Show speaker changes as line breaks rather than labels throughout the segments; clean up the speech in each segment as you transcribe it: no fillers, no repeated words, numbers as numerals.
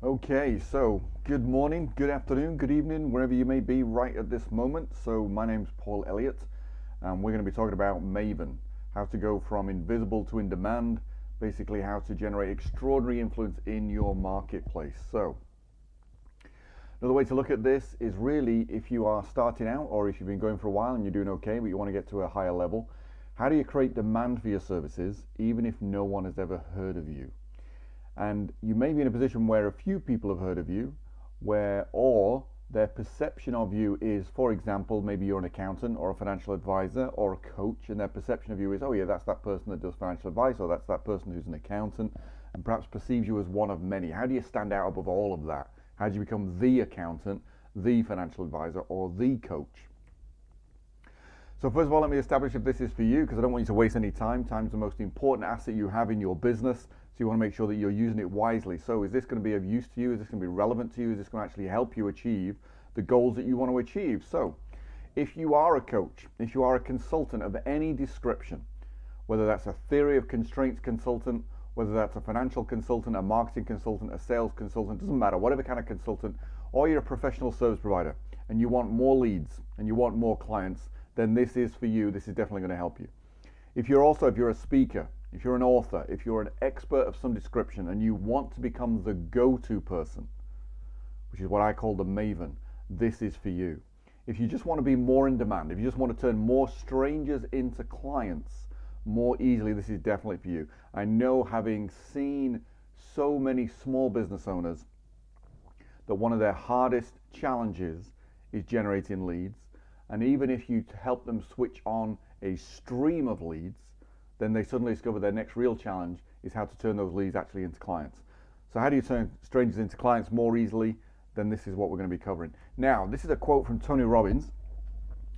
Okay, so good morning, good afternoon, good evening, wherever you may be right at this moment. So my name's Paul Elliott, and we're going to be talking about Maven, how to go from invisible to in demand, basically how to generate extraordinary influence in your marketplace. So another way to look at this is really if you are starting out or if you've been going for a while and you're doing okay, but you want to get to a higher level, how do you create demand for your services even if no one has ever heard of you? And you may be in a position where a few people have heard of you, or their perception of you is, for example, maybe you're an accountant or a financial advisor or a coach, and their perception of you is, oh yeah, that's that person that does financial advice, or that's that person who's an accountant, and perhaps perceives you as one of many. How do you stand out above all of that? How do you become the accountant, the financial advisor, or the coach? So first of all, let me establish if this is for you, because I don't want you to waste any time. Time's the most important asset you have in your business, so you want to make sure that you're using it wisely. So is this going to be of use to you? Is this going to be relevant to you? Is this going to actually help you achieve the goals that you want to achieve? So if you are a coach, if you are a consultant of any description, whether that's a theory of constraints consultant, whether that's a financial consultant, a marketing consultant, a sales consultant, doesn't matter, whatever kind of consultant, or you're a professional service provider and you want more leads and you want more clients, then this is for you. This is definitely going to help you. If you're a speaker, if you're an author, if you're an expert of some description and you want to become the go-to person, which is what I call the Maven, this is for you. If you just want to be more in demand, if you just want to turn more strangers into clients more easily, this is definitely for you. I know, having seen so many small business owners, that one of their hardest challenges is generating leads. And even if you help them switch on a stream of leads, then they suddenly discover their next real challenge is how to turn those leads actually into clients. So how do you turn strangers into clients more easily? Then this is what we're going to be covering. Now, this is a quote from Tony Robbins.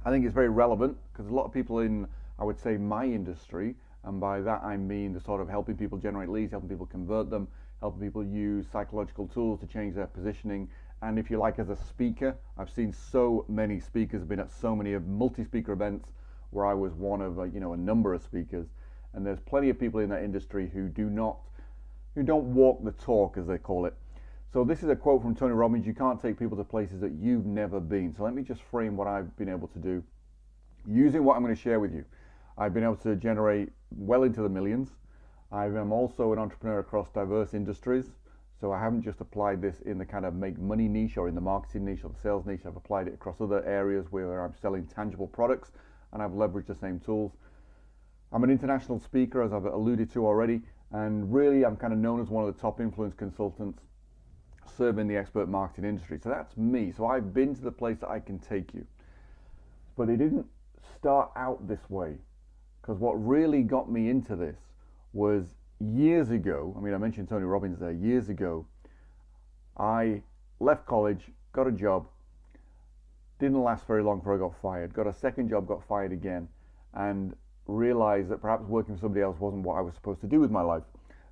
I think it's very relevant because a lot of people in, I would say, my industry, and by that I mean the sort of helping people generate leads, helping people convert them, helping people use psychological tools to change their positioning. And if you like, as a speaker, I've seen so many speakers, been at so many of multi-speaker events where I was one of a number of speakers, and there's plenty of people in that industry who don't walk the talk, as they call it. So this is a quote from Tony Robbins: you can't take people to places that you've never been. So let me just frame what I've been able to do using what I'm going to share with you. I've been able to generate well into the millions. I am also an entrepreneur across diverse industries. So I haven't just applied this in the kind of make money niche or in the marketing niche or the sales niche. I've applied it across other areas where I'm selling tangible products, and I've leveraged the same tools. I'm an international speaker, as I've alluded to already, and really I'm kind of known as one of the top influence consultants serving the expert marketing industry. So that's me. So I've been to the place that I can take you. But it didn't start out this way, because what really got me into this was years ago. I mean, I mentioned Tony Robbins there. Years ago, I left college, got a job, didn't last very long before I got fired, got a second job, got fired again, and realized that perhaps working for somebody else wasn't what I was supposed to do with my life.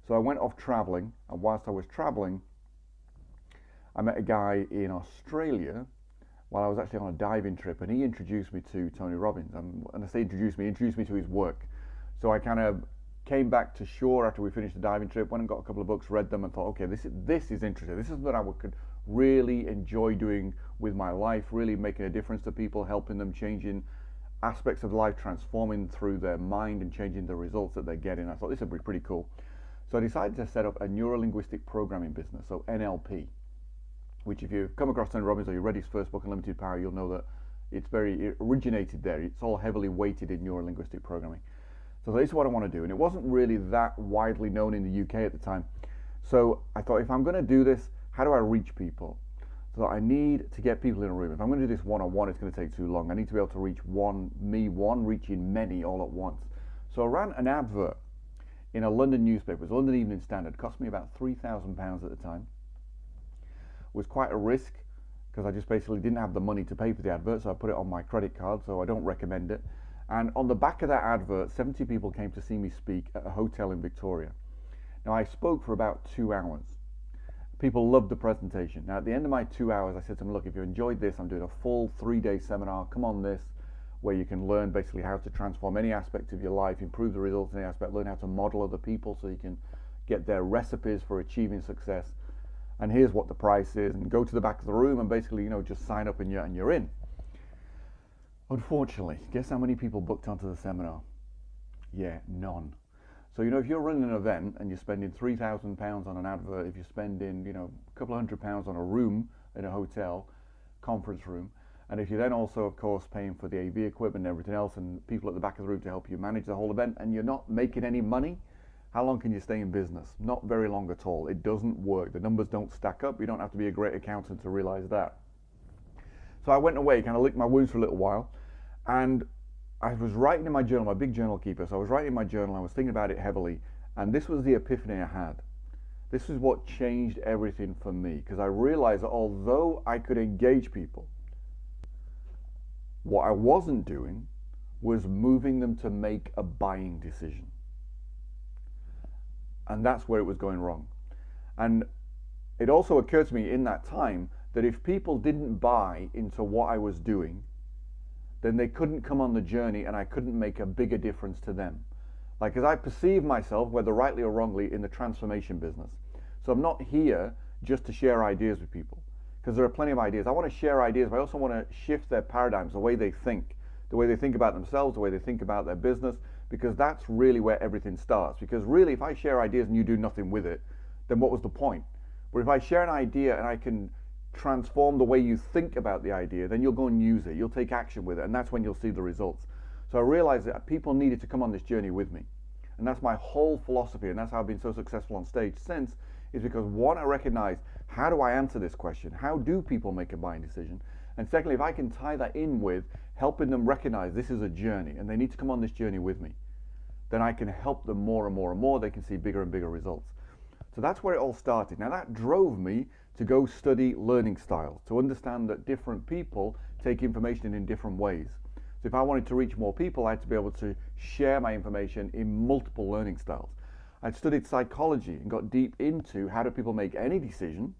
So I went off traveling, and whilst I was traveling, I met a guy in Australia while I was actually on a diving trip, and he introduced me to Tony Robbins. And I say introduced me to his work. So I kind of came back to shore after we finished the diving trip, went and got a couple of books, read them, and thought, okay, this is interesting. This is what I could really enjoy doing with my life, really making a difference to people, helping them, changing aspects of life, transforming through their mind and changing the results that they're getting. I thought this would be pretty cool. So I decided to set up a neuro-linguistic programming business, so NLP, which if you've come across Tony Robbins or you read his first book, Unlimited Power, you'll know that it originated there. It's all heavily weighted in neuro-linguistic programming. So this is what I want to do, and it wasn't really that widely known in the UK at the time. So I thought, if I'm going to do this, how do I reach people? So I need to get people in a room. If I'm going to do this one-on-one, it's going to take too long. I need to be able to reach reaching many all at once. So I ran an advert in a London newspaper. It was London Evening Standard. It cost me about £3,000 at the time. It was quite a risk because I just basically didn't have the money to pay for the advert, so I put it on my credit card, so I don't recommend it. And on the back of that advert, 70 people came to see me speak at a hotel in Victoria. Now, I spoke for about 2 hours. People loved the presentation. Now, at the end of my 2 hours, I said to them, look, if you enjoyed this, I'm doing a full 3-day seminar. Come on this, where you can learn basically how to transform any aspect of your life, improve the results in any aspect, learn how to model other people so you can get their recipes for achieving success. and here's what the price is, and go to the back of the room and basically, just sign up and you're in. Unfortunately, guess how many people booked onto the seminar? Yeah, none. So, if you're running an event and you're spending £3,000 on an advert, if you're spending, a couple of £100 on a room in a hotel, conference room, and if you're then also, of course, paying for the AV equipment and everything else and people at the back of the room to help you manage the whole event, and you're not making any money, how long can you stay in business? Not very long at all. It doesn't work. The numbers don't stack up. You don't have to be a great accountant to realize that. So I went away, kind of licked my wounds for a little while, and I was writing in my journal, my big journal keeper, so I was writing in my journal, I was thinking about it heavily, and this was the epiphany I had. This is what changed everything for me, because I realized that although I could engage people, what I wasn't doing was moving them to make a buying decision. And that's where it was going wrong. And it also occurred to me in that time that if people didn't buy into what I was doing, then they couldn't come on the journey and I couldn't make a bigger difference to them. Like, as I perceive myself, whether rightly or wrongly, in the transformation business. So I'm not here just to share ideas with people, because there are plenty of ideas. I want to share ideas, but I also want to shift their paradigms, the way they think about themselves, the way they think about their business, because that's really where everything starts. Because really, if I share ideas and you do nothing with it, then what was the point? But if I share an idea and I can transform the way you think about the idea, then you'll go and use it, you'll take action with it, and that's when you'll see the results. So I realized that people needed to come on this journey with me, and that's my whole philosophy, and that's how I've been so successful on stage since, is because one, I recognize, how do I answer this question? How do people make a buying decision? And secondly, if I can tie that in with helping them recognize this is a journey and they need to come on this journey with me, then I can help them more and more and more. They can see bigger and bigger results. So that's where it all started. Now that drove me to go study learning styles, to understand that different people take information in different ways. So if I wanted to reach more people, I had to be able to share my information in multiple learning styles. I'd studied psychology and got deep into how do people make any decision,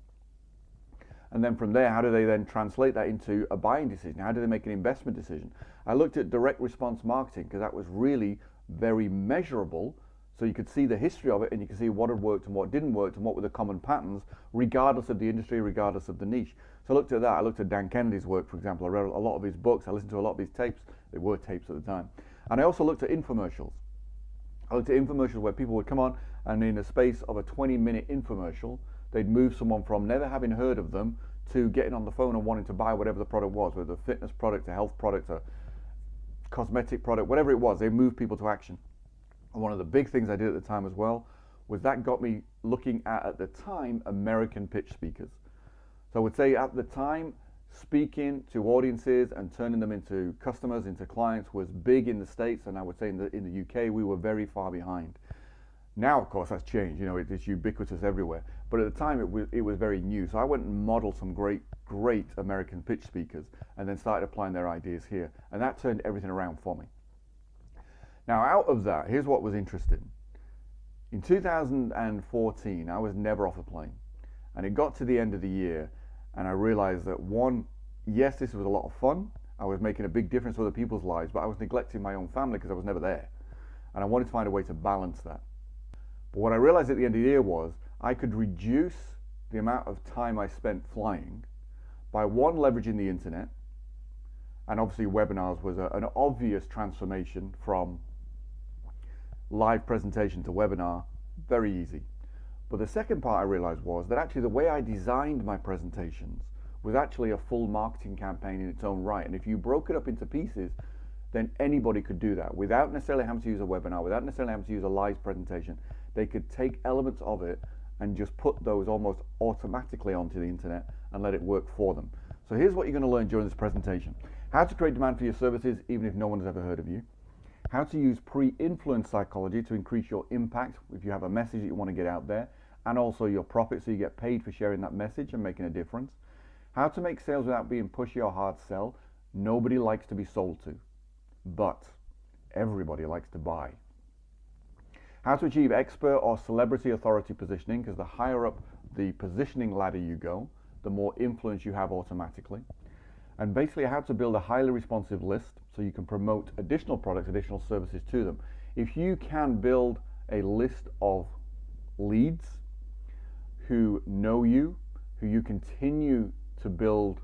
and then from there, how do they then translate that into a buying decision? How do they make an investment decision? I looked at direct response marketing because that was really very measurable, so you could see the history of it and you could see what had worked and what didn't work and what were the common patterns, regardless of the industry, regardless of the niche. So I looked at that. I looked at Dan Kennedy's work, for example. I read a lot of his books. I listened to a lot of his tapes. They were tapes at the time. And I also looked at infomercials. I looked at infomercials where people would come on and in a space of a 20-minute infomercial, they'd move someone from never having heard of them to getting on the phone and wanting to buy whatever the product was, whether a fitness product, a health product, a cosmetic product, whatever it was. They moved people to action. And one of the big things I did at the time as well was that got me looking at the time, American pitch speakers. So I would say at the time, speaking to audiences and turning them into customers, into clients, was big in the States, and I would say in the UK, we were very far behind. Now, of course, that's changed. It's ubiquitous everywhere. But at the time, it was very new. So I went and modeled some great American pitch speakers and then started applying their ideas here. And that turned everything around for me. Now, out of that, here's what was interesting. In 2014, I was never off a plane. And it got to the end of the year, and I realized that one, yes, this was a lot of fun. I was making a big difference to other people's lives, but I was neglecting my own family because I was never there. And I wanted to find a way to balance that. But what I realized at the end of the year was I could reduce the amount of time I spent flying by one, leveraging the internet, and obviously webinars was an obvious transformation from live presentation to webinar, very easy. But the second part I realized was that actually the way I designed my presentations was actually a full marketing campaign in its own right. And if you broke it up into pieces, then anybody could do that without necessarily having to use a webinar, without necessarily having to use a live presentation. They could take elements of it and just put those almost automatically onto the internet and let it work for them. So here's what you're going to learn during this presentation. How to create demand for your services even if no one has ever heard of you. How to use pre-influence psychology to increase your impact if you have a message that you want to get out there, and also your profit so you get paid for sharing that message and making a difference. How to make sales without being pushy or hard sell. Nobody likes to be sold to, but everybody likes to buy. How to achieve expert or celebrity authority positioning, because the higher up the positioning ladder you go, the more influence you have automatically. And basically how to build a highly responsive list so you can promote additional products, additional services to them. If you can build a list of leads who know you, who you continue to build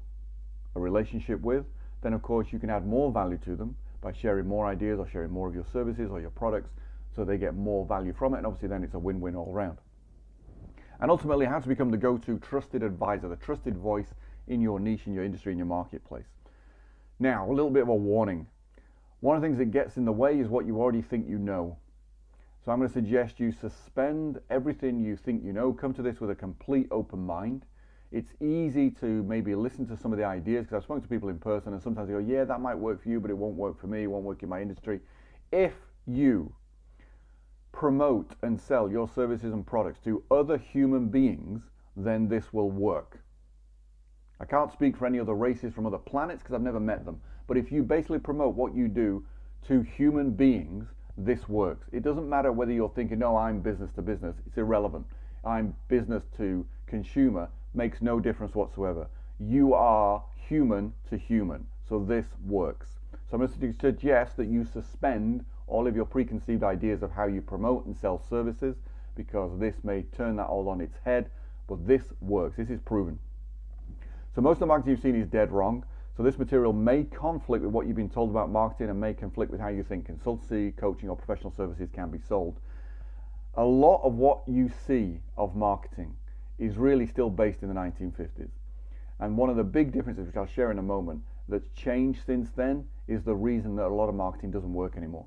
a relationship with, then of course you can add more value to them by sharing more ideas or sharing more of your services or your products, so they get more value from it, and obviously then it's a win-win all around. And ultimately, how to become the go-to trusted advisor, the trusted voice in your niche, in your industry, in your marketplace. Now, a little bit of a warning. One of the things that gets in the way is what you already think you know. So I'm going to suggest you suspend everything you think you know. Come to this with a complete open mind. It's easy to maybe listen to some of the ideas, because I've spoken to people in person and sometimes they go, yeah, that might work for you, but it won't work for me, it won't work in my industry. If you promote and sell your services and products to other human beings, then this will work. I can't speak for any other races from other planets because I've never met them. But if you basically promote what you do to human beings, this works. It doesn't matter whether you're thinking, no, I'm business to business. It's irrelevant. I'm business to consumer. Makes no difference whatsoever. You are human to human. So this works. So I'm going to suggest that you suspend all of your preconceived ideas of how you promote and sell services, because this may turn that all on its head, but this works. This is proven. So most of the marketing you've seen is dead wrong. So this material may conflict with what you've been told about marketing and may conflict with how you think consultancy, coaching, or professional services can be sold. A lot of what you see of marketing is really still based in the 1950s. And one of the big differences, which I'll share in a moment, that's changed since then is the reason that a lot of marketing doesn't work anymore.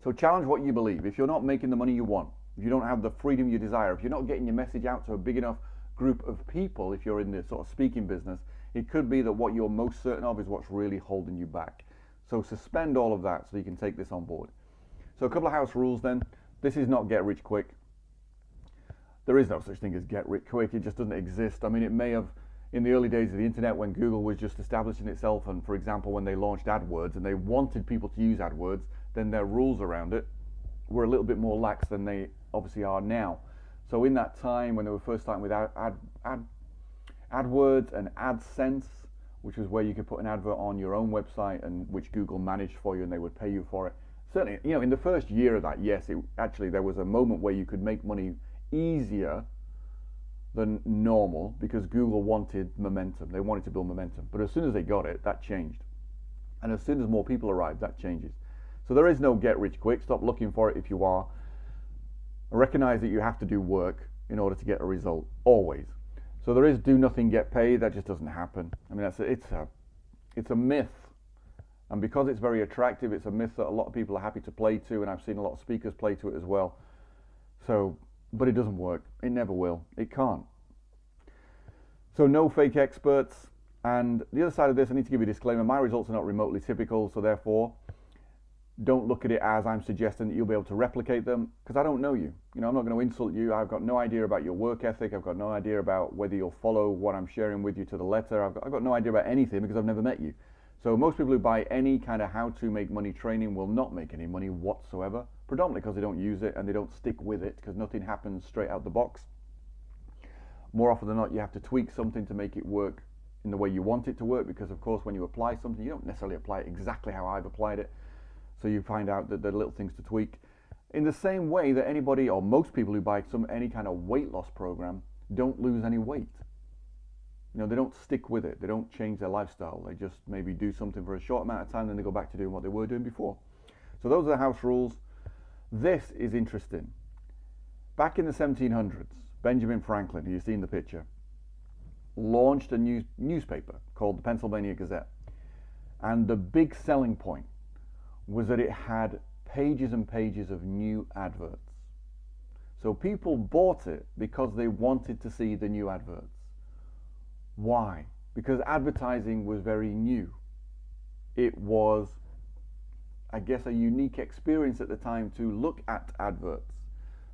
So challenge what you believe. If you're not making the money you want, if you don't have the freedom you desire, if you're not getting your message out to a big enough group of people, if you're in this sort of speaking business, it could be that what you're most certain of is what's really holding you back. So suspend all of that so you can take this on board. So a couple of house rules then. This is not get rich quick. There is no such thing as get rich quick. It just doesn't exist. I mean, it may have in the early days of the internet when Google was just establishing itself, and for example, when they launched AdWords and they wanted people to use AdWords, then their rules around it were a little bit more lax than they obviously are now. So in that time when they were first starting with AdWords and AdSense, which was where you could put an advert on your own website and which Google managed for you and they would pay you for it. Certainly, you know, in the first year of that, yes, actually there was a moment where you could make money easier than normal because Google wanted momentum. They wanted to build momentum. But as soon as they got it, that changed. And as soon as more people arrived, that changes. So there is no get rich quick. Stop looking for it if you are. Recognize that you have to do work in order to get a result, always. So there is do nothing, get paid. That just doesn't happen. I mean, it's a myth. And because it's very attractive, it's a myth that a lot of people are happy to play to, and I've seen a lot of speakers play to it as well. So, but it doesn't work. It never will. It can't. So no fake experts. And the other side of this, I need to give you a disclaimer. My results are not remotely typical, so therefore, don't look at it as I'm suggesting that you'll be able to replicate them, because I don't know you. You know, I'm not going to insult you. I've got no idea about your work ethic. I've got no idea about whether you'll follow what I'm sharing with you to the letter. I've got no idea about anything because I've never met you. So most people who buy any kind of how to make money training will not make any money whatsoever, predominantly because they don't use it and they don't stick with it, because nothing happens straight out the box. More often than not, you have to tweak something to make it work in the way you want it to work, because of course when you apply something, you don't necessarily apply it exactly how I've applied it. So you find out that there are little things to tweak. In the same way that anybody or most people who buy any kind of weight loss program don't lose any weight. You know, they don't stick with it. They don't change their lifestyle. They just maybe do something for a short amount of time, then they go back to doing what they were doing before. So those are the house rules. This is interesting. Back in the 1700s, Benjamin Franklin, who you see in the picture, launched a newspaper called the Pennsylvania Gazette. And the big selling point was that it had pages and pages of new adverts. So people bought it because they wanted to see the new adverts. Why? Because advertising was very new. It was, I guess, a unique experience at the time to look at adverts.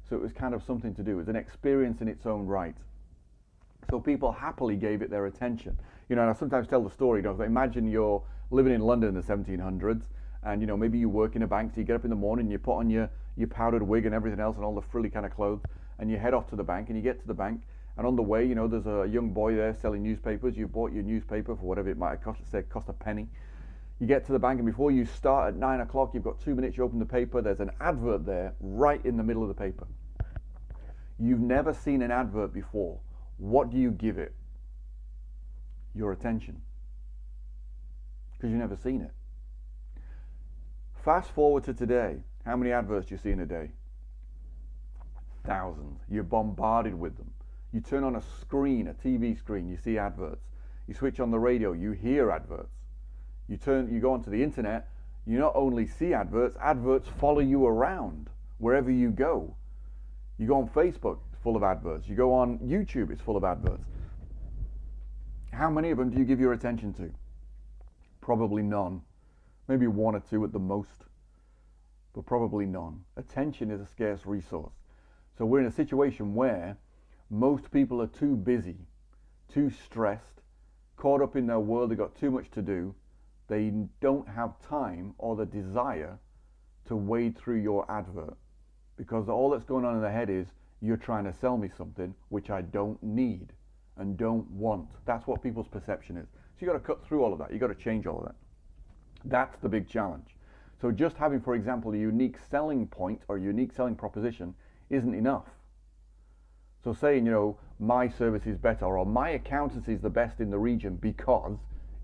So it was kind of something to do. It was an experience in its own right. So people happily gave it their attention. You know, and I sometimes tell the story, you know, imagine you're living in London in the 1700s, and you know, maybe you work in a bank, so you get up in the morning, you put on your powdered wig and everything else and all the frilly kind of clothes, and you head off to the bank, and you get to the bank, and on the way, you know, there's a young boy there selling newspapers. You bought your newspaper for whatever it might have cost, let's say it cost a penny. You get to the bank, and before you start at 9 o'clock, you've got 2 minutes, you open the paper, there's an advert there right in the middle of the paper. You've never seen an advert before what do you give it? Your attention. Because you've never seen it. Fast forward to today. How many adverts do you see in a day? Thousands. You're bombarded with them. You turn on a screen, a TV screen, you see adverts. You switch on the radio, you hear adverts. You go onto the internet, you not only see adverts, adverts follow you around wherever you go. You go on Facebook, it's full of adverts. You go on YouTube, it's full of adverts. How many of them do you give your attention to? Probably none. Maybe one or two at the most, but probably none. Attention is a scarce resource. So we're in a situation where most people are too busy, too stressed, caught up in their world, they've got too much to do. They don't have time or the desire to wade through your advert, because all that's going on in their head is, you're trying to sell me something which I don't need and don't want. That's what people's perception is. So you've got to cut through all of that. You've got to change all of that. That's the big challenge. So just having, for example, a unique selling point or unique selling proposition isn't enough. So saying, you know, my service is better or my accountancy is the best in the region because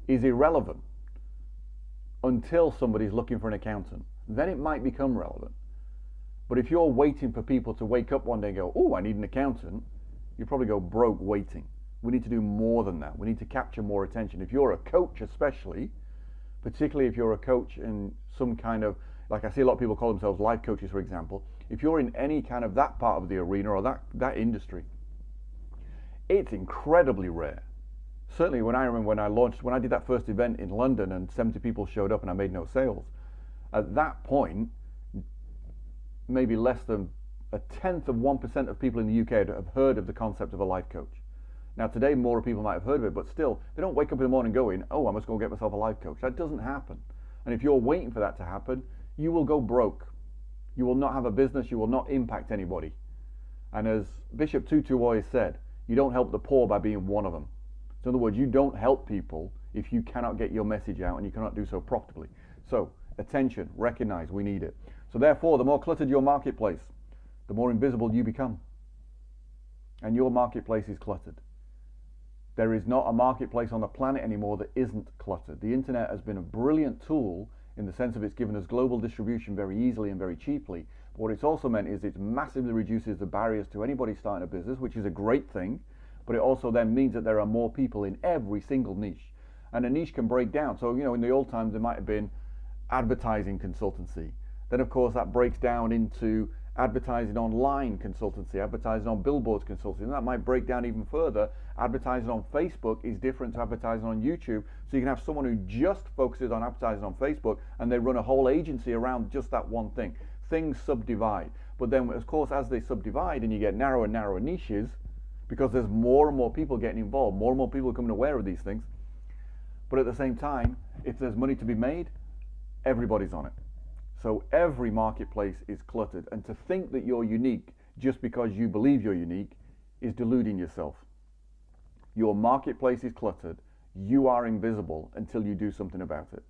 is irrelevant until somebody's looking for an accountant. Then it might become relevant. But if you're waiting for people to wake up one day and go, oh, I need an accountant, you probably go broke waiting. We need to do more than that. We need to capture more attention. If you're a coach especially, particularly if you're a coach in some kind of, like I see a lot of people call themselves life coaches, for example. If you're in any kind of that part of the arena or that industry, it's incredibly rare. Certainly when I remember when I did that first event in London and 70 people showed up and I made no sales, at that point, maybe less than 0.1% of people in the UK have heard of the concept of a life coach. Now today more people might have heard of it, but still, they don't wake up in the morning going, oh, I must go get myself a life coach. That doesn't happen. And if you're waiting for that to happen, you will go broke. You will not have a business, you will not impact anybody. And as Bishop Tutu always said, you don't help the poor by being one of them. So in other words, you don't help people if you cannot get your message out and you cannot do so profitably. So attention, recognize, we need it. So therefore, the more cluttered your marketplace, the more invisible you become. And your marketplace is cluttered. There is not a marketplace on the planet anymore that isn't cluttered. The internet has been a brilliant tool in the sense of it's given us global distribution very easily and very cheaply. But what it's also meant is it massively reduces the barriers to anybody starting a business, which is a great thing. But it also then means that there are more people in every single niche. And a niche can break down. So, you know, in the old times, there might have been advertising consultancy. Then, of course, that breaks down into advertising online consultancy, advertising on billboards consultancy, and that might break down even further. Advertising on Facebook is different to advertising on YouTube. So you can have someone who just focuses on advertising on Facebook and they run a whole agency around just that one thing. Things subdivide. But then, of course, as they subdivide and you get narrower and narrower niches, because there's more and more people getting involved, more and more people becoming aware of these things. But at the same time, if there's money to be made, everybody's on it. So every marketplace is cluttered, and to think that you're unique just because you believe you're unique is deluding yourself. Your marketplace is cluttered. You are invisible until you do something about it.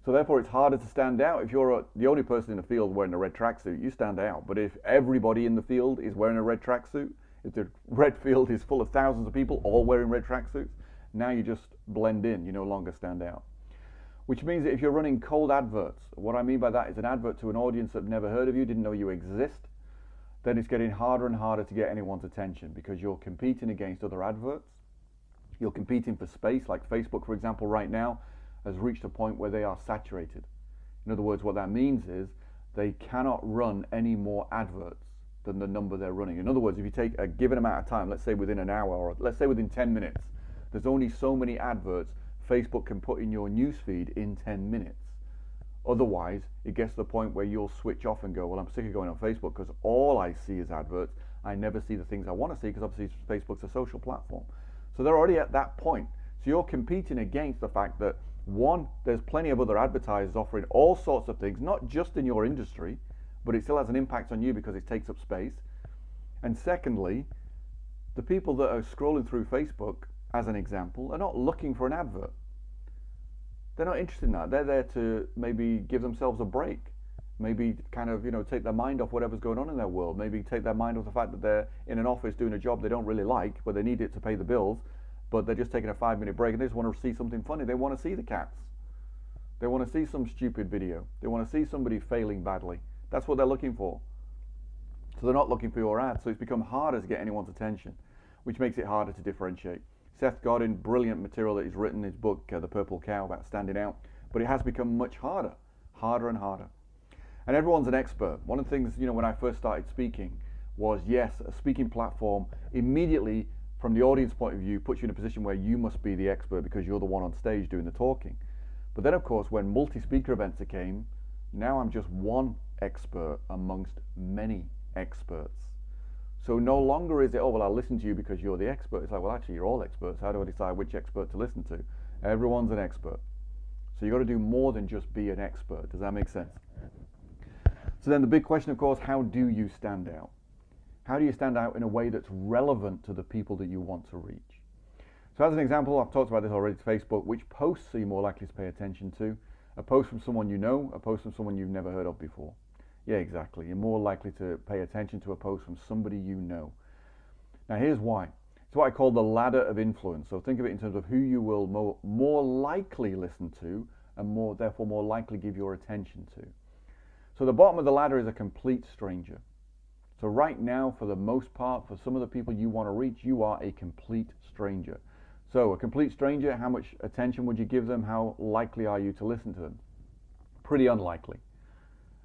So therefore it's harder to stand out. If you're the only person in the field wearing a red tracksuit, you stand out. But if everybody in the field is wearing a red tracksuit, if the red field is full of thousands of people all wearing red tracksuits, now you just blend in, you no longer stand out. Which means that if you're running cold adverts, what I mean by that is an advert to an audience that never heard of you, didn't know you exist, then it's getting harder and harder to get anyone's attention because you're competing against other adverts. You're competing for space, like Facebook, for example, right now has reached a point where they are saturated. In other words, what that means is they cannot run any more adverts than the number they're running. In other words, if you take a given amount of time, let's say within an hour or let's say within 10 minutes, there's only so many adverts Facebook can put in your newsfeed in 10 minutes. Otherwise, it gets to the point where you'll switch off and go, well, I'm sick of going on Facebook because all I see is adverts. I never see the things I want to see because obviously Facebook's a social platform. So they're already at that point. So you're competing against the fact that, one, there's plenty of other advertisers offering all sorts of things, not just in your industry, but it still has an impact on you because it takes up space. And secondly, the people that are scrolling through Facebook, as an example, are not looking for an advert. They're not interested in that. They're there to maybe give themselves a break. Maybe kind of, take their mind off whatever's going on in their world. Maybe take their mind off the fact that they're in an office doing a job they don't really like, but they need it to pay the bills, but they're just taking a 5-minute break and they just want to see something funny. They want to see the cats. They want to see some stupid video. They want to see somebody failing badly. That's what they're looking for. So they're not looking for your ad. So it's become harder to get anyone's attention, which makes it harder to differentiate. Seth Godin, brilliant material that he's written, his book, The Purple Cow, about standing out. But it has become much harder and harder. And everyone's an expert. One of the things, when I first started speaking was, yes, a speaking platform immediately, from the audience point of view, puts you in a position where you must be the expert because you're the one on stage doing the talking. But then, of course, when multi-speaker events came, now I'm just one expert amongst many experts. So no longer is it, oh, well, I'll listen to you because you're the expert. It's like, well, actually, you're all experts. How do I decide which expert to listen to? Everyone's an expert. So you've got to do more than just be an expert. Does that make sense? So then the big question, of course, how do you stand out? How do you stand out in a way that's relevant to the people that you want to reach? So as an example, I've talked about this already to Facebook. Which posts are you more likely to pay attention to? A post from someone you know, a post from someone you've never heard of before? Yeah, exactly. You're more likely to pay attention to a post from somebody you know. Now here's why. It's what I call the ladder of influence. So think of it in terms of who you will more likely listen to and therefore more likely give your attention to. So the bottom of the ladder is a complete stranger. So right now, for the most part, for some of the people you want to reach, you are a complete stranger. So a complete stranger, how much attention would you give them? How likely are you to listen to them? Pretty unlikely.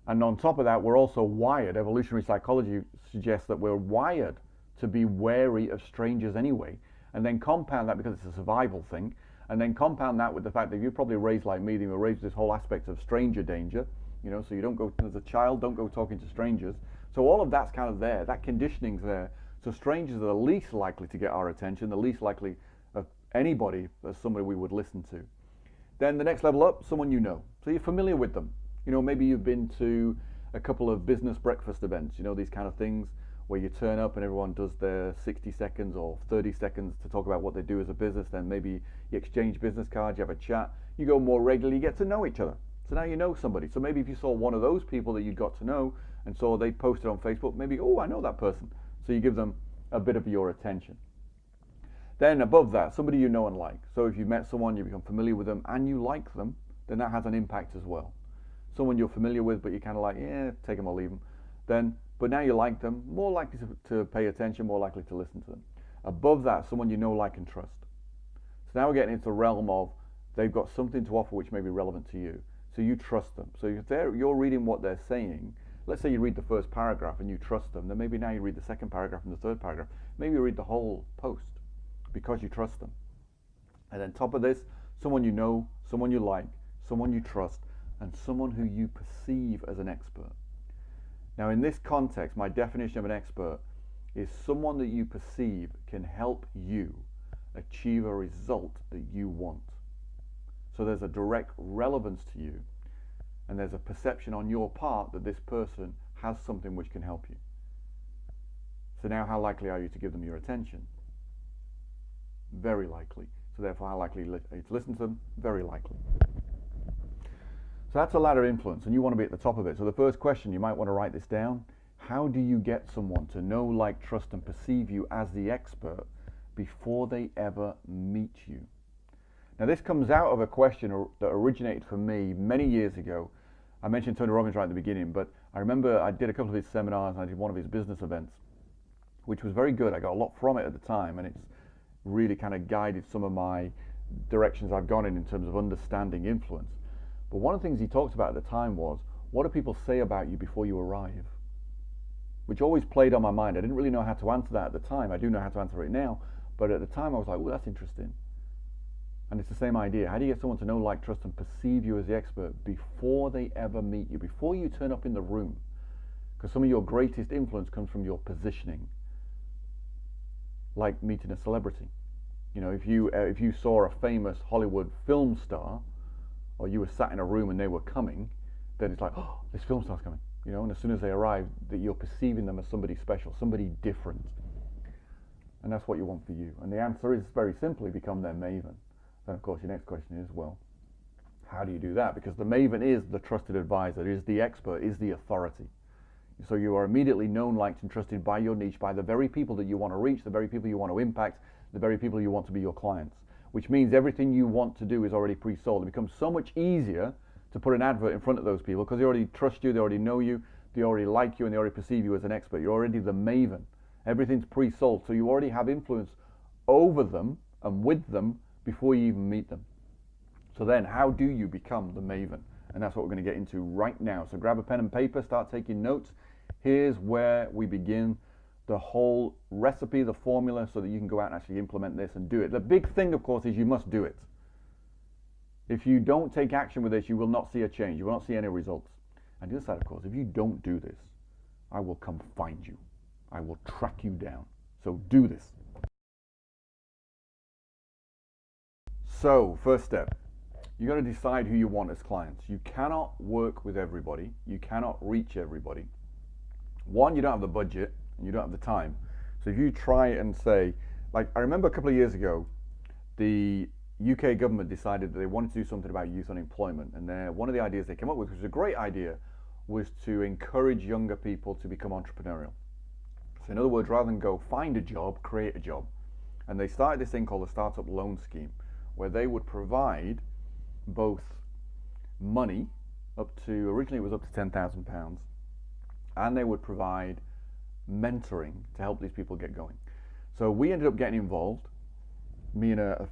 And on top of that, we're also wired. Evolutionary psychology suggests that we're wired to be wary of strangers anyway. And then compound that, because it's a survival thing, and then compound that with the fact that you're probably raised like me, you were raised with this whole aspect of stranger danger. So you don't go, as a child, don't go talking to strangers. So all of that's kind of there. That conditioning's there. So strangers are the least likely to get our attention, the least likely of anybody as somebody we would listen to. Then the next level up, someone you know. So you're familiar with them. Maybe you've been to a couple of business breakfast events, these kind of things where you turn up and everyone does their 60 seconds or 30 seconds to talk about what they do as a business. Then maybe you exchange business cards, you have a chat, you go more regularly, you get to know each other. So now you know somebody. So maybe if you saw one of those people that you got to know and saw they posted on Facebook, maybe, oh, I know that person. So you give them a bit of your attention. Then above that, somebody you know and like. So if you met someone, you become familiar with them and you like them, then that has an impact as well. Someone you're familiar with, but you're kind of like, yeah, take them or leave them. But now you like them, more likely to pay attention, more likely to listen to them. Above that, someone you know, like, and trust. So now we're getting into the realm of they've got something to offer which may be relevant to you. So you trust them. So if you're reading what they're saying, let's say you read the first paragraph and you trust them, then maybe now you read the second paragraph and the third paragraph. Maybe you read the whole post because you trust them. And then top of this, someone you know, someone you like, someone you trust, and someone who you perceive as an expert. Now in this context, my definition of an expert is someone that you perceive can help you achieve a result that you want. So there's a direct relevance to you, and there's a perception on your part that this person has something which can help you. So now how likely are you to give them your attention? Very likely. So therefore how likely are you to listen to them? Very likely. So that's a ladder of influence, and you want to be at the top of it. So the first question, you might want to write this down. How do you get someone to know, like, trust, and perceive you as the expert before they ever meet you? Now this comes out of a question that originated for me many years ago. I mentioned Tony Robbins right at the beginning, but I remember I did a couple of his seminars and I did one of his business events, which was very good. I got a lot from it at the time, and it's really kind of guided some of my directions I've gone in terms of understanding influence. But one of the things he talked about at the time was, what do people say about you before you arrive? Which always played on my mind. I didn't really know how to answer that at the time. I do know how to answer it now, but at the time I was like, oh, that's interesting. And it's the same idea. How do you get someone to know, like, trust, and perceive you as the expert before they ever meet you, before you turn up in the room? Because some of your greatest influence comes from your positioning, like meeting a celebrity. If you saw a famous Hollywood film star, or you were sat in a room and they were coming, then it's like, oh, this film star's coming. And as soon as they arrive, that you're perceiving them as somebody special, somebody different. And that's what you want for you. And the answer is very simply, become their maven. Then of course your next question is, well, How do you do that? Because the Maven is the trusted advisor, is the expert, is the authority. So you are immediately known, liked, and trusted by your niche, by the very people that you want to reach, the very people you want to impact, the very people you want to be your clients. Which means everything you want to do is already pre-sold. It becomes so much easier to put an advert in front of those people because they already trust you, they already know you, they already like you, and they already perceive you as an expert. You're already the Maven. Everything's pre-sold, so you already have influence over them and with them before you even meet them. So then, how do you become the Maven? And that's what we're going to get into right now. So grab a pen and paper, start taking notes. Here's where we begin the whole recipe, the formula, so that you can go out and actually implement this and do it. The big thing, of course, is you must do it. If you don't take action with this, you will not see a change. You will not see any results. And the other side, of course, if you don't do this, I will come find you. I will track you down. So do this. So, first step, you got to decide who you want as clients. You cannot work with everybody. You cannot reach everybody. One, you don't have the budget and you don't have the time. So if you try and say, like, I remember a couple of years ago, the UK government decided that they wanted to do something about youth unemployment. And one of the ideas they came up with, which was a great idea, was to encourage younger people to become entrepreneurial. So in other words, rather than go find a job, create a job. And they started this thing called the Startup Loan Scheme, where they would provide both money up to, originally it was up to £10,000, and they would provide mentoring to help these people get going. So we ended up getting involved, me and a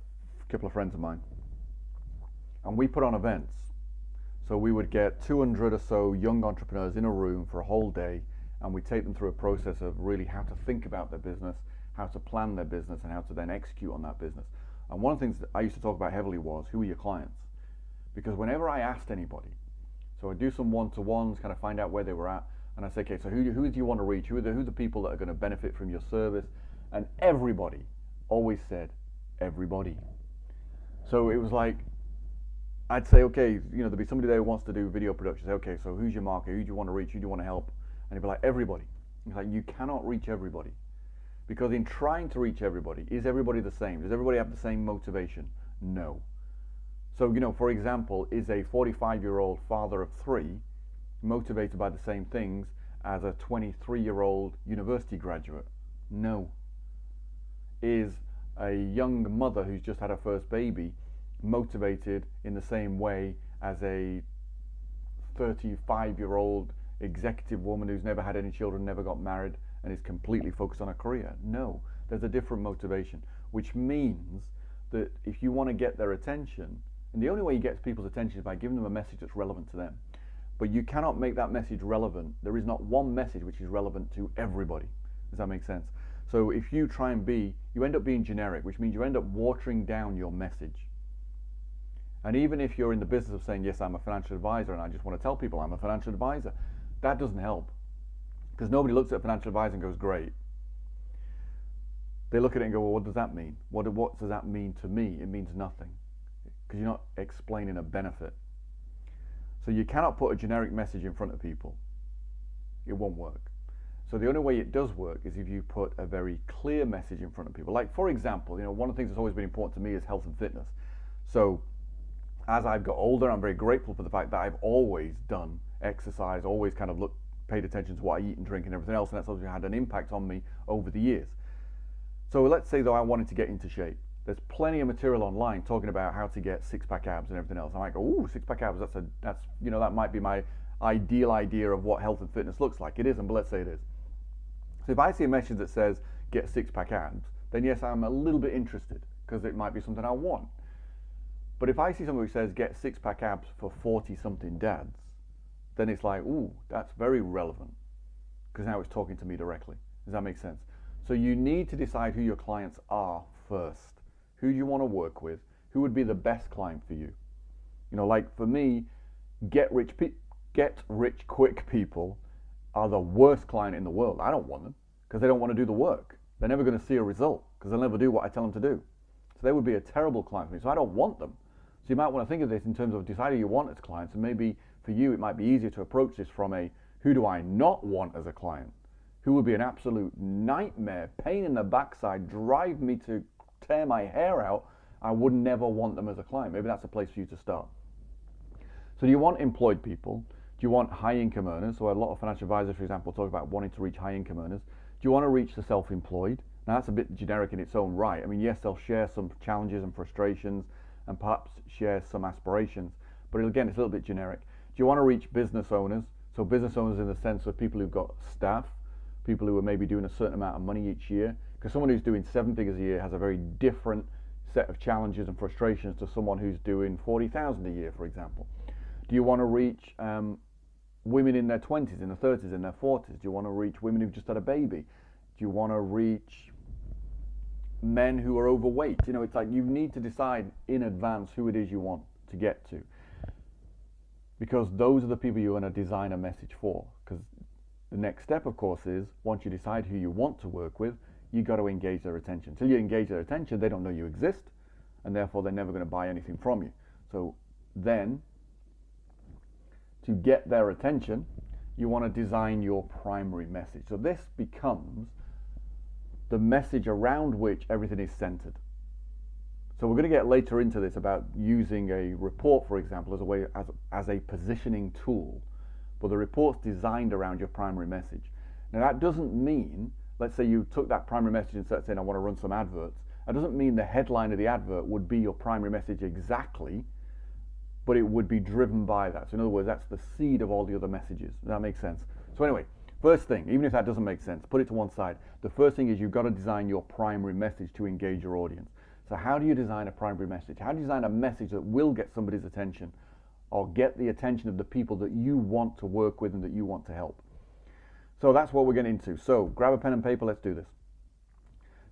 couple of friends of mine, and we put on events. So we would get 200 or so young entrepreneurs in a room for a whole day, and we take them through a process of really how to think about their business, how to plan their business, and how to then execute on that business. And one of the things that I used to talk about heavily was, who are your clients? Because whenever I asked anybody, so I do some one-to-ones, kind of find out where they were at, and I say, okay, so who do you want to reach? Who are the people that are going to benefit from your service? And everybody always said, everybody. So it was like, I'd say, okay, there'd be somebody there who wants to do video production. Say, okay, so who's your market? Who do you want to reach? Who do you want to help? And he'd be like, everybody. It's like, you cannot reach everybody. Because in trying to reach everybody, is everybody the same? Does everybody have the same motivation? No. So, for example, is a 45-year-old father of 3 motivated by the same things as a 23-year-old university graduate? No. Is a young mother who's just had her first baby motivated in the same way as a 35-year-old executive woman who's never had any children, never got married, and is completely focused on her career? No. There's a different motivation, which means that if you want to get their attention, and the only way you get people's attention is by giving them a message that's relevant to them. But you cannot make that message relevant. There is not one message which is relevant to everybody. Does that make sense? So if you try and you end up being generic, which means you end up watering down your message. And even if you're in the business of saying, yes, I'm a financial advisor, and I just want to tell people I'm a financial advisor, that doesn't help. Because nobody looks at a financial advisor and goes, great. They look at it and go, well, what does that mean? What does that mean to me? It means nothing. Because you're not explaining a benefit. So you cannot put a generic message in front of people. It won't work. So the only way it does work is if you put a very clear message in front of people. Like, for example, one of the things that's always been important to me is health and fitness. So as I've got older, I'm very grateful for the fact that I've always done exercise, always kind of paid attention to what I eat and drink and everything else, and that's obviously had an impact on me over the years. So let's say, though, I wanted to get into shape. There's plenty of material online talking about how to get six-pack abs and everything else. I might go, ooh, six-pack abs, that might be my ideal idea of what health and fitness looks like. It isn't, but let's say it is. So if I see a message that says, get six-pack abs, then yes, I'm a little bit interested, because it might be something I want. But if I see something which says, get six-pack abs for 40-something dads, then it's like, ooh, that's very relevant, because now it's talking to me directly. Does that make sense? So you need to decide who your clients are first. Who do you want to work with? Who would be the best client for you? Like for me, get rich quick people are the worst client in the world. I don't want them, because they don't want to do the work. They're never going to see a result, because they'll never do what I tell them to do. So they would be a terrible client for me. So I don't want them. So you might want to think of this in terms of deciding who you want as clients, and maybe for you it might be easier to approach this from a, who do I not want as a client? Who would be an absolute nightmare, pain in the backside, drive me to tear my hair out? I would never want them as a client. Maybe that's a place for you to start. So do you want employed people? Do you want high income earners? So a lot of financial advisors, for example, talk about wanting to reach high income earners. Do you want to reach the self-employed? Now that's a bit generic in its own right. I mean, yes, they'll share some challenges and frustrations and perhaps share some aspirations, but again, it's a little bit generic. Do you want to reach business owners? So business owners in the sense of people who've got staff, people who are maybe doing a certain amount of money each year, because someone who's doing 7 figures a year has a very different set of challenges and frustrations to someone who's doing 40,000 a year, for example. Do you want to reach women in their 20s, in their 30s, in their 40s? Do you want to reach women who've just had a baby? Do you want to reach men who are overweight? You know, it's like you need to decide in advance who it is you want to get to, because those are the people you're going to design a message for. Because the next step, of course, is once you decide who you want to work with, you got to engage their attention. Until you engage their attention, they don't know you exist, and therefore they're never going to buy anything from you. So then, to get their attention, you want to design your primary message. So this becomes the message around which everything is centered. So we're going to get later into this about using a report, for example, as a way as a positioning tool. But the report's designed around your primary message. Now that doesn't mean, let's say you took that primary message and started saying, I want to run some adverts. That doesn't mean the headline of the advert would be your primary message exactly, but it would be driven by that. So in other words, that's the seed of all the other messages. Does that make sense? So anyway, first thing, even if that doesn't make sense, put it to one side. The first thing is you've got to design your primary message to engage your audience. So how do you design a primary message? How do you design a message that will get somebody's attention, or get the attention of the people that you want to work with and that you want to help? So that's what we're getting into. So grab a pen and paper, let's do this.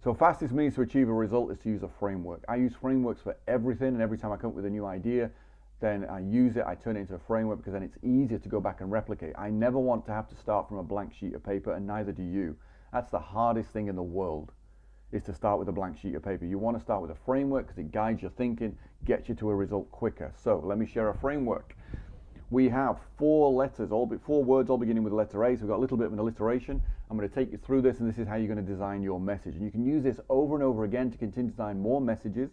So fastest means to achieve a result is to use a framework. I use frameworks for everything, and every time I come up with a new idea, then I use it, I turn it into a framework, because then it's easier to go back and replicate. I never want to have to start from a blank sheet of paper, and neither do you. That's the hardest thing in the world, is to start with a blank sheet of paper. You want to start with a framework because it guides your thinking, gets you to a result quicker. So let me share a framework. We have 4 letters, 4 words all beginning with the letter A, so we've got a little bit of an alliteration. I'm going to take you through this, and this is how you're going to design your message. And you can use this over and over again to continue to design more messages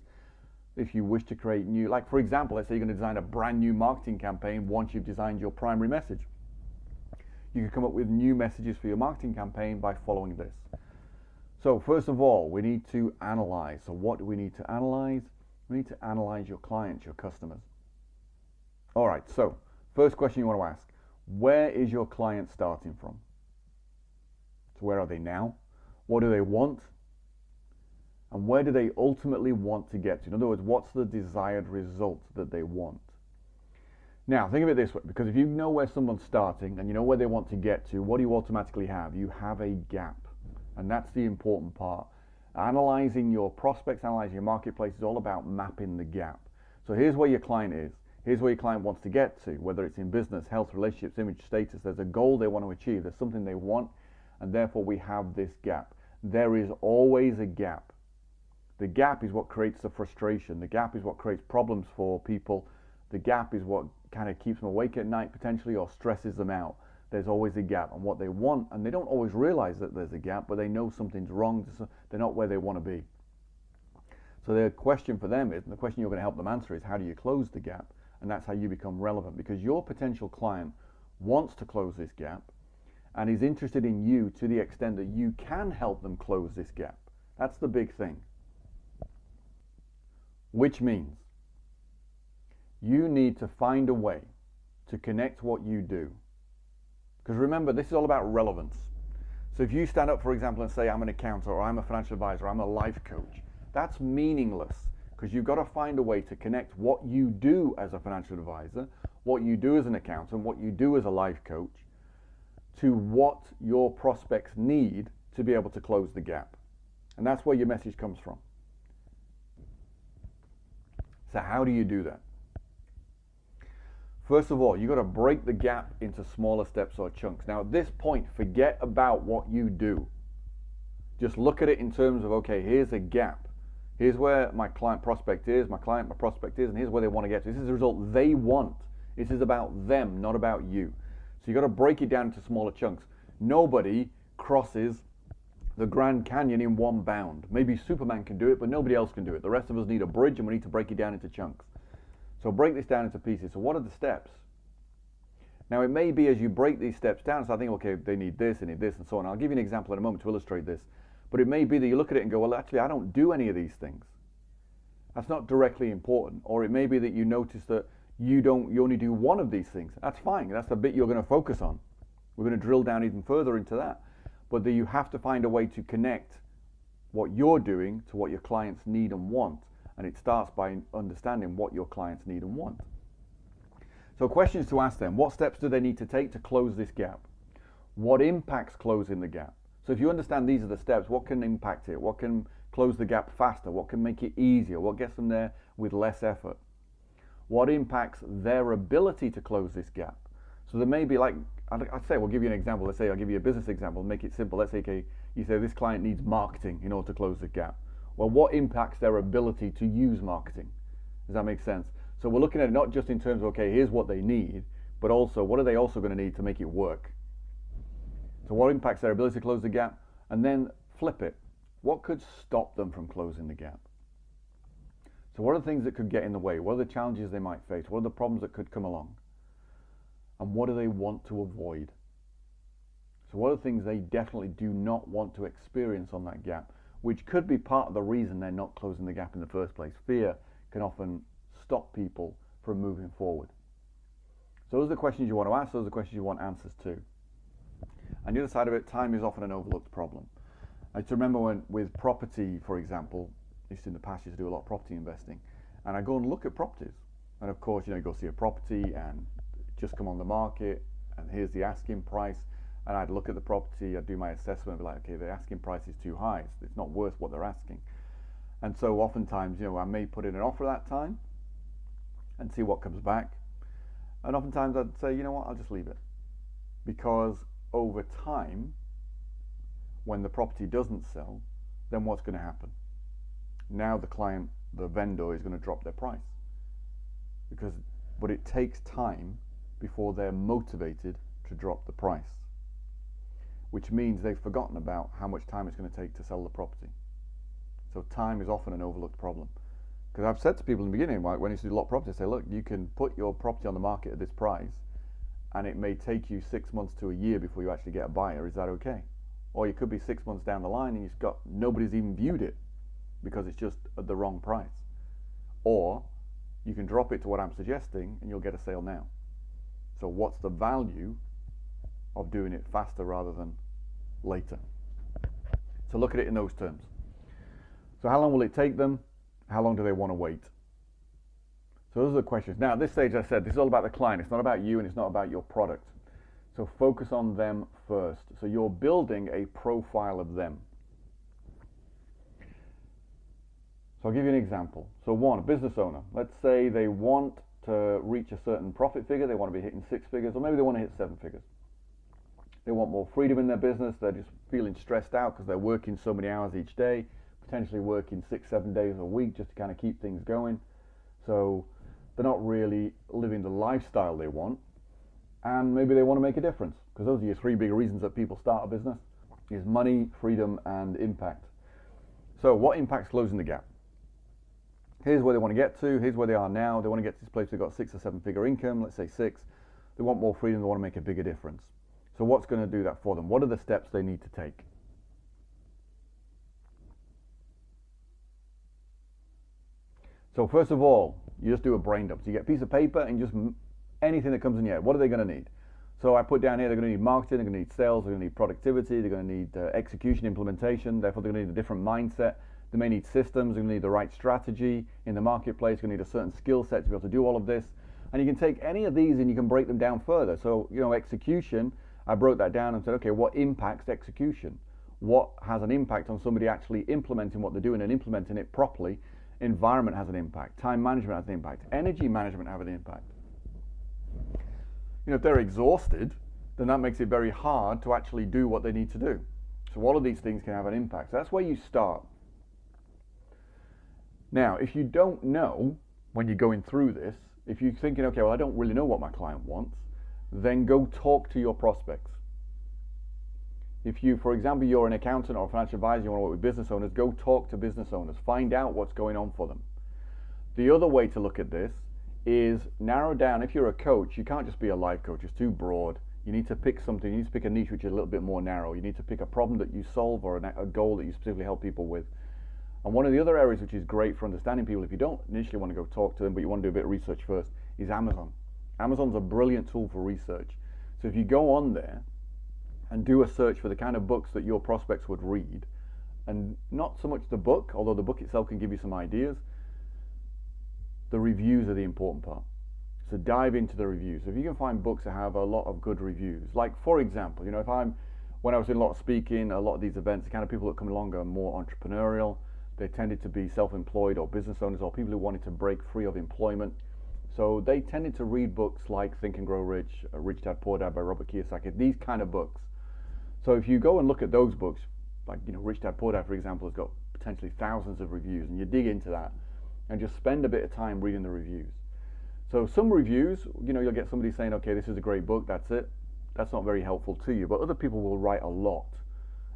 if you wish to create new. Like for example, let's say you're going to design a brand new marketing campaign once you've designed your primary message. You can come up with new messages for your marketing campaign by following this. So first of all, we need to analyze. So what do we need to analyze? We need to analyze your clients, your customers. All right, so first question you want to ask, where is your client starting from? So where are they now? What do they want? And where do they ultimately want to get to? In other words, what's the desired result that they want? Now, think of it this way, because if you know where someone's starting and you know where they want to get to, what do you automatically have? You have a gap. And that's the important part. Analyzing your prospects, analyzing your marketplace is all about mapping the gap. So here's where your client is. Here's where your client wants to get to, whether it's in business, health, relationships, image, status. There's a goal they want to achieve. There's something they want, and therefore we have this gap. There is always a gap. The gap is what creates the frustration. The gap is what creates problems for people. The gap is what kind of keeps them awake at night potentially, or stresses them out. There's always a gap, and what they want, and they don't always realize that there's a gap, but they know something's wrong. They're not where they want to be. So the question for them is, and the question you're going to help them answer is, how do you close the gap? And that's how you become relevant, because your potential client wants to close this gap and is interested in you to the extent that you can help them close this gap. That's the big thing. Which means you need to find a way to connect what you do. Because remember, this is all about relevance. So if you stand up, for example, and say, I'm an accountant, or I'm a financial advisor, or I'm a life coach, that's meaningless, because you've got to find a way to connect what you do as a financial advisor, what you do as an accountant, what you do as a life coach, to what your prospects need to be able to close the gap. And that's where your message comes from. So how do you do that? First of all, you've got to break the gap into smaller steps or chunks. Now, at this point, forget about what you do. Just look at it in terms of, okay, here's a gap. Here's where my client prospect is, my prospect is, and here's where they want to get to. This is the result they want. This is about them, not about you. So you've got to break it down into smaller chunks. Nobody crosses the Grand Canyon in one bound. Maybe Superman can do it, but nobody else can do it. The rest of us need a bridge, and we need to break it down into chunks. So break this down into pieces. So what are the steps? Now, it may be as you break these steps down, so I think, okay, they need this, and so on. I'll give you an example in a moment to illustrate this. But it may be that you look at it and go, well, actually, I don't do any of these things. That's not directly important. Or it may be that you notice that you only do one of these things. That's fine. That's the bit you're going to focus on. We're going to drill down even further into that. But that you have to find a way to connect what you're doing to what your clients need and want. And it starts by understanding what your clients need and want. So questions to ask them: what steps do they need to take to close this gap? What impacts closing the gap? So if you understand these are the steps, what can impact it? What can close the gap faster? What can make it easier? What gets them there with less effort? What impacts their ability to close this gap? So there may be, like, I'd say, we'll give you an example. Let's say I'll give you a business example, make it simple. Let's say, okay, you say this client needs marketing in order to close the gap. Well, what impacts their ability to use marketing? Does that make sense? So we're looking at it not just in terms of, okay, here's what they need, but also what are they also going to need to make it work? So what impacts their ability to close the gap? And then flip it. What could stop them from closing the gap? So what are the things that could get in the way? What are the challenges they might face? What are the problems that could come along? And what do they want to avoid? So what are the things they definitely do not want to experience on that gap, which could be part of the reason they're not closing the gap in the first place? Fear can often stop people from moving forward. So those are the questions you want to ask. Those are the questions you want answers to. And the other side of it, time is often an overlooked problem. I used to remember when, with property, for example, I used to in the past used to do a lot of property investing, and I go and look at properties. And of course, you go see a property and just come on the market, and here's the asking price. And I'd look at the property, I'd do my assessment, and be like, okay, the asking price is too high. It's not worth what they're asking. And so oftentimes, I may put in an offer that time and see what comes back. And oftentimes I'd say, you know what, I'll just leave it. Because over time, when the property doesn't sell, then what's going to happen? Now the client, the vendor, is going to drop their price. But it takes time before they're motivated to drop the price, which means they've forgotten about how much time it's going to take to sell the property. So time is often an overlooked problem. Because I've said to people in the beginning, when I used to do a lot of property, I say, look, you can put your property on the market at this price, and it may take you 6 months to a year before you actually get a buyer. Is that okay? Or you could be 6 months down the line and nobody's even viewed it because it's just at the wrong price. Or you can drop it to what I'm suggesting and you'll get a sale now. So what's the value of doing it faster rather than later? So look at it in those terms. So how long will it take them? How long do they want to wait? So those are the questions. Now at this stage, I said, this is all about the client. It's not about you and it's not about your product. So focus on them first. So you're building a profile of them. So I'll give you an example. So one, a business owner. Let's say they want to reach a certain profit figure. They want to be hitting 6 figures, or maybe they want to hit 7 figures. They want more freedom in their business. They're just feeling stressed out because they're working so many hours each day, potentially working 6-7 days a week just to kind of keep things going. So they're not really living the lifestyle they want. And maybe they want to make a difference, because those are your 3 big reasons that people start a business: is money, freedom, and impact. So what impacts closing the gap? Here's where they want to get to. Here's where they are now. They want to get to this place. They've got 6 or 7 figure income, let's say 6. They want more freedom. They want to make a bigger difference. So what's going to do that for them? What are the steps they need to take? So first of all, you just do a brain dump. So you get a piece of paper and just anything that comes in your head. What are they going to need? So I put down here, they're going to need marketing, they're going to need sales, they're going to need productivity, they're going to need execution, implementation. Therefore, they're going to need a different mindset. They may need systems, they're going to need the right strategy in the marketplace, they're going to need a certain skill set to be able to do all of this. And you can take any of these and you can break them down further. So, execution, I broke that down and said, okay, what impacts execution? What has an impact on somebody actually implementing what they're doing and implementing it properly? Environment has an impact. Time management has an impact. Energy management has an impact. If they're exhausted, then that makes it very hard to actually do what they need to do. So all of these things can have an impact. So that's where you start. Now, if you don't know when you're going through this, if you're thinking, okay, well, I don't really know what my client wants, then go talk to your prospects. If you, for example, you're an accountant or a financial advisor, you want to work with business owners, go talk to business owners. Find out what's going on for them. The other way to look at this is narrow down. If you're a coach, you can't just be a life coach. It's too broad. You need to pick something. You need to pick a niche which is a little bit more narrow. You need to pick a problem that you solve or a goal that you specifically help people with. And one of the other areas which is great for understanding people, if you don't initially want to go talk to them, but you want to do a bit of research first, is Amazon. Amazon's a brilliant tool for research. So if you go on there and do a search for the kind of books that your prospects would read, and not so much the book, although the book itself can give you some ideas, the reviews are the important part. So dive into the reviews. If you can find books that have a lot of good reviews, like for example, when I was doing a lot of speaking, a lot of these events, the kind of people that come along are more entrepreneurial. They tended to be self-employed or business owners or people who wanted to break free of employment. So they tended to read books like Think and Grow Rich, Rich Dad Poor Dad by Robert Kiyosaki, these kind of books. So if you go and look at those books, like Rich Dad Poor Dad, for example, has got potentially thousands of reviews, and you dig into that and just spend a bit of time reading the reviews. So some reviews, you'll get somebody saying, okay, this is a great book, that's it. That's not very helpful to you, but other people will write a lot.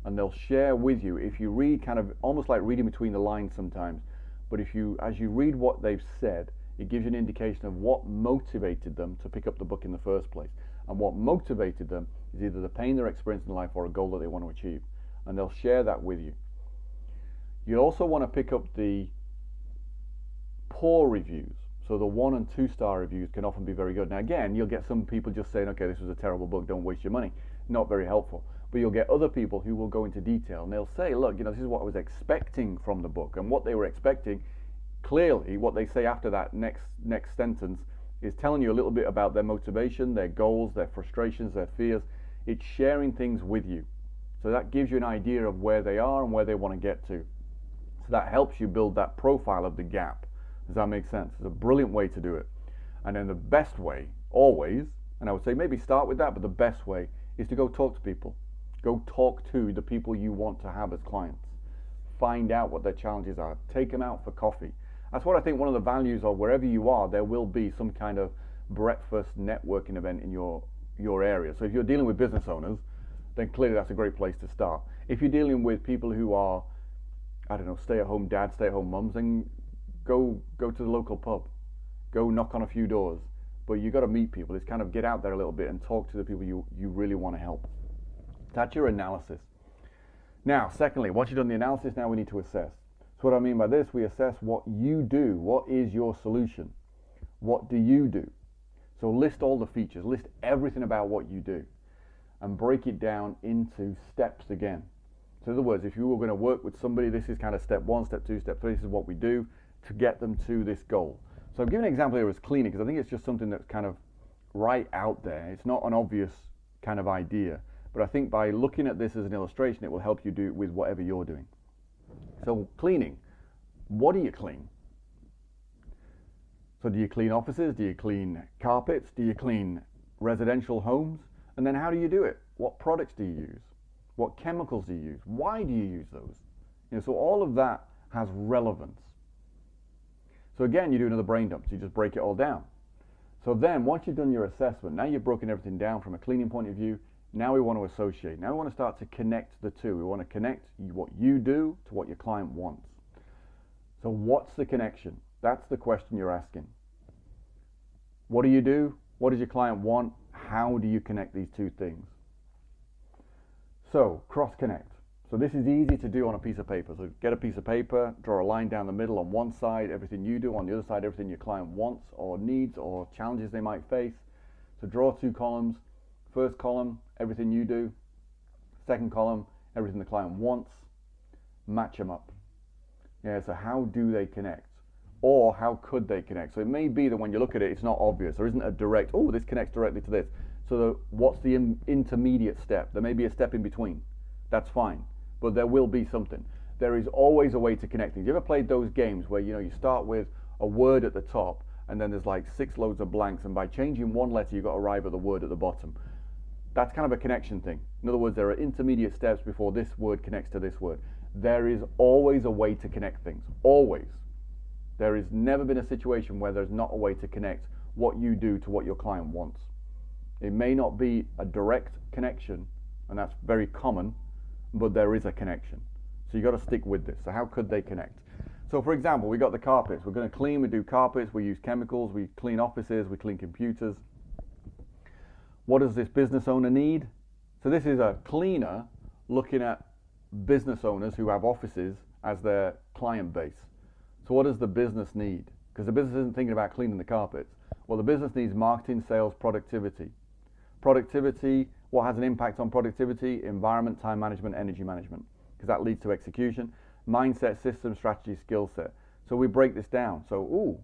And they'll share with you. If you read, kind of almost like reading between the lines sometimes, but as you read what they've said, it gives you an indication of what motivated them to pick up the book in the first place. And what motivated them is either the pain they're experiencing in life or a goal that they want to achieve. And they'll share that with you. You also want to pick up the poor reviews. So the 1 and 2 star reviews can often be very good. Now again, you'll get some people just saying, okay, this was a terrible book, don't waste your money. Not very helpful. But you'll get other people who will go into detail and they'll say, look, this is what I was expecting from the book. And what they were expecting, clearly what they say after that next sentence is telling you a little bit about their motivation, their goals, their frustrations, their fears. It's sharing things with you. So that gives you an idea of where they are and where they want to get to. So that helps you build that profile of the gap. Does that make sense? It's a brilliant way to do it. And then the best way, always, and I would say maybe start with that, but the best way is to go talk to people. Go talk to the people you want to have as clients. Find out what their challenges are. Take them out for coffee. That's what I think one of the values of wherever you are, there will be some kind of breakfast networking event in your area. So if you're dealing with business owners, then clearly that's a great place to start. If you're dealing with people who are, stay-at-home dads, stay-at-home mums, then go to the local pub. Go knock on a few doors. But you've got to meet people. It's kind of get out there a little bit and talk to the people you really want to help. That's your analysis. Now, secondly, once you've done the analysis, now we need to assess. So what I mean by this, we assess what you do. What is your solution? What do you do? So list all the features, list everything about what you do, and break it down into steps again. So in other words, if you were going to work with somebody, this is kind of step 1, step 2, step 3, this is what we do to get them to this goal. So I'm giving an example here as cleaning, because I think it's just something that's kind of right out there. It's not an obvious kind of idea. But I think by looking at this as an illustration, it will help you do it with whatever you're doing. So cleaning, what do you clean? So do you clean offices? Do you clean carpets? Do you clean residential homes? And then how do you do it? What products do you use? What chemicals do you use? Why do you use those? So all of that has relevance. So again, you do another brain dump. So you just break it all down. So then once you've done your assessment, now you've broken everything down from a cleaning point of view. Now we want to associate. Now we want to start to connect the two. We want to connect what you do to what your client wants. So what's the connection? That's the question you're asking. What do you do? What does your client want? How do you connect these two things? So cross-connect. So this is easy to do on a piece of paper. So get a piece of paper, draw a line down the middle. On one side, everything you do. On the other side, everything your client wants or needs or challenges they might face. So draw 2 columns. First column, everything you do. Second column, everything the client wants. Match them up. Yeah, so how do they connect? Or how could they connect? So it may be that when you look at it, it's not obvious. There isn't a direct, oh, this connects directly to this. So what's the intermediate step? There may be a step in between. That's fine. But there will be something. There is always a way to connect things. You ever played those games where you start with a word at the top and then there's like 6 loads of blanks, and by changing one letter you've got to arrive at the word at the bottom. That's kind of a connection thing. In other words, there are intermediate steps before this word connects to this word. There is always a way to connect things. Always. There has never been a situation where there's not a way to connect what you do to what your client wants. It may not be a direct connection, and that's very common, but there is a connection. So you've got to stick with this. So how could they connect? So for example, we got the carpets. We're going to clean, we do carpets, we use chemicals, we clean offices, we clean computers. What does this business owner need? So this is a cleaner looking at business owners who have offices as their client base. So what does the business need? Because the business isn't thinking about cleaning the carpets. Well, the business needs marketing, sales, productivity. Productivity, what has an impact on productivity? Environment, time management, energy management, because that leads to execution. Mindset, system, strategy, skill set. So we break this down. So,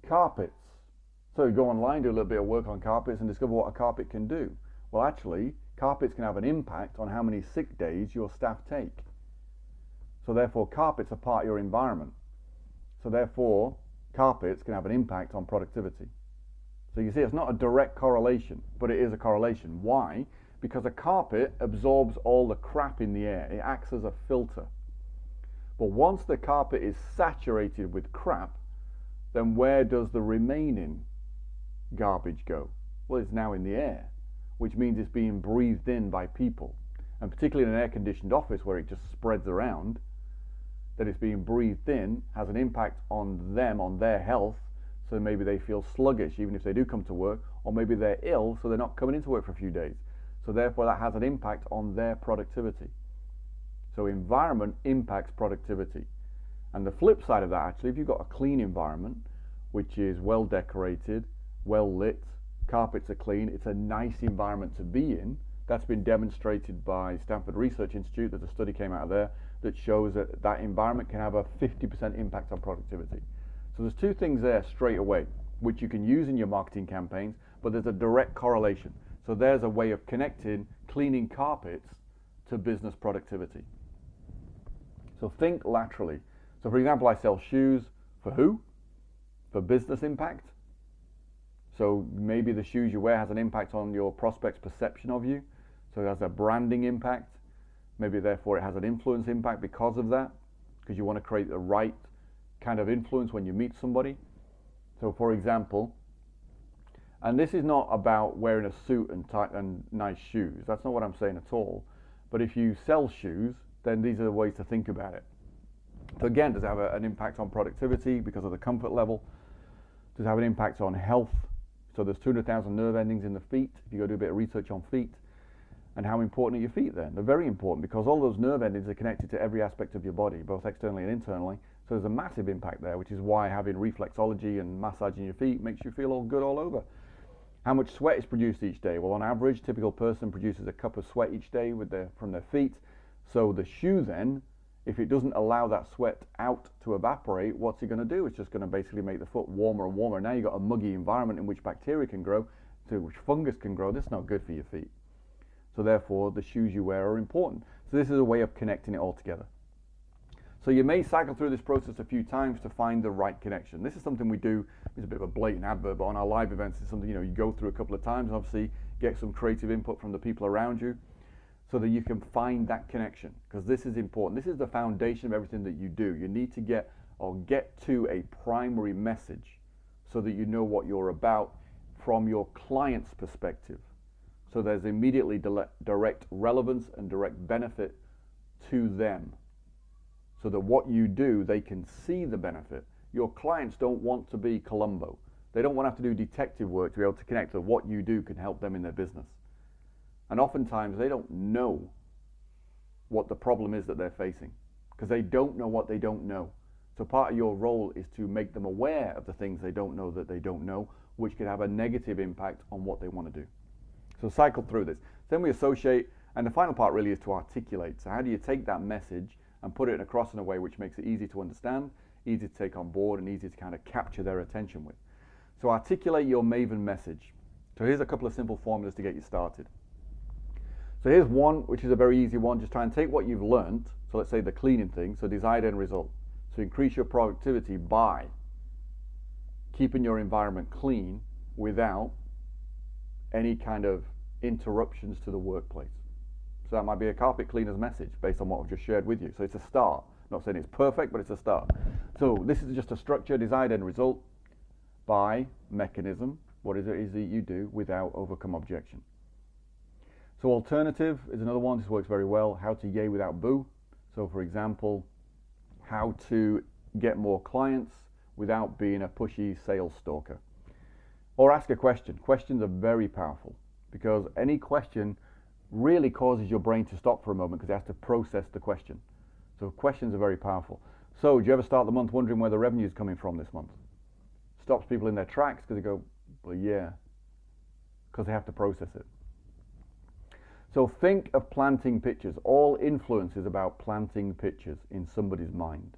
carpets. So you go online, do a little bit of work on carpets and discover what a carpet can do. Well, actually, carpets can have an impact on how many sick days your staff take. So therefore, carpets are part of your environment. So therefore, carpets can have an impact on productivity. So you see, it's not a direct correlation, but it is a correlation. Why? Because a carpet absorbs all the crap in the air. It acts as a filter. But once the carpet is saturated with crap, then where does the remaining garbage go? Well, it's now in the air, which means it's being breathed in by people. And particularly in an air-conditioned office where it just spreads around, that it's being breathed in has an impact on them, on their health. So maybe they feel sluggish even if they do come to work, or maybe they're ill so they're not coming into work for a few days. So therefore that has an impact on their productivity. So environment impacts productivity. And the flip side of that, actually, if you've got a clean environment, which is well decorated, well lit, carpets are clean, it's a nice environment to be in. That's been demonstrated by Stanford Research Institute. There's a study came out of there that shows that that environment can have a 50% impact on productivity. So there's two things there straight away, which you can use in your marketing campaigns, but there's a direct correlation. So there's a way of connecting cleaning carpets to business productivity. So think laterally. So for example, I sell shoes for who? For business impact. So maybe the shoes you wear has an impact on your prospect's perception of you. So it has a branding impact. Maybe therefore it has an influence impact because of that, because you want to create the right kind of influence when you meet somebody. So for example, and this is not about wearing a suit and nice shoes. That's not what I'm saying at all. But if you sell shoes, then these are the ways to think about it. So again, does it have an impact on productivity because of the comfort level? Does it have an impact on health? So there's 200,000 nerve endings in the feet. If you go do a bit of research on feet, and how important are your feet then? They're very important because all those nerve endings are connected to every aspect of your body, both externally and internally. So there's a massive impact there, which is why having reflexology and massaging your feet makes you feel all good all over. How much sweat is produced each day? Well, on average, a typical person produces a cup of sweat each day from their feet. So the shoe then, if it doesn't allow that sweat out to evaporate, what's it going to do? It's just going to basically make the foot warmer and warmer. Now you've got a muggy environment in which bacteria can grow, to which fungus can grow. That's not good for your feet. So therefore, the shoes you wear are important. So this is a way of connecting it all together. So you may cycle through this process a few times to find the right connection. This is something we do. It's a bit of a blatant advert, but on our live events, it's something you go through a couple of times. Obviously, get some creative input from the people around you, so that you can find that connection. Because this is important. This is the foundation of everything that you do. You need to get to a primary message, so that you know what you're about from your client's perspective. So there's immediately direct relevance and direct benefit to them. So that what you do, they can see the benefit. Your clients don't want to be Columbo. They don't want to have to do detective work to be able to connect to what you do can help them in their business. And oftentimes they don't know what the problem is that they're facing, because they don't know what they don't know. So part of your role is to make them aware of the things they don't know that they don't know, which could have a negative impact on what they want to do. So cycle through this. Then we associate, and the final part really is to articulate. So how do you take that message and put it across in a way which makes it easy to understand, easy to take on board, and easy to kind of capture their attention with? So articulate your Maven message. So here's a couple of simple formulas to get you started. So here's one, which is a very easy one. Just try and take what you've learned. So let's say the cleaning thing. So desired end result. So increase your productivity by keeping your environment clean without any kind of interruptions to the workplace. So that might be a carpet cleaner's message based on what I've just shared with you. So it's a start. I'm not saying it's perfect, but it's a start. So this is just a structure, desired end result by mechanism. What is it that you do without overcome objection? So alternative is another one. This works very well. How to yay without boo. So for example, how to get more clients without being a pushy sales stalker. Or ask a question. Questions are very powerful because any question really causes your brain to stop for a moment because it has to process the question. So questions are very powerful. So do you ever start the month wondering where the revenue is coming from this month? Stops people in their tracks because they go, well, yeah, because they have to process it. So think of planting pictures. All influence is about planting pictures in somebody's mind.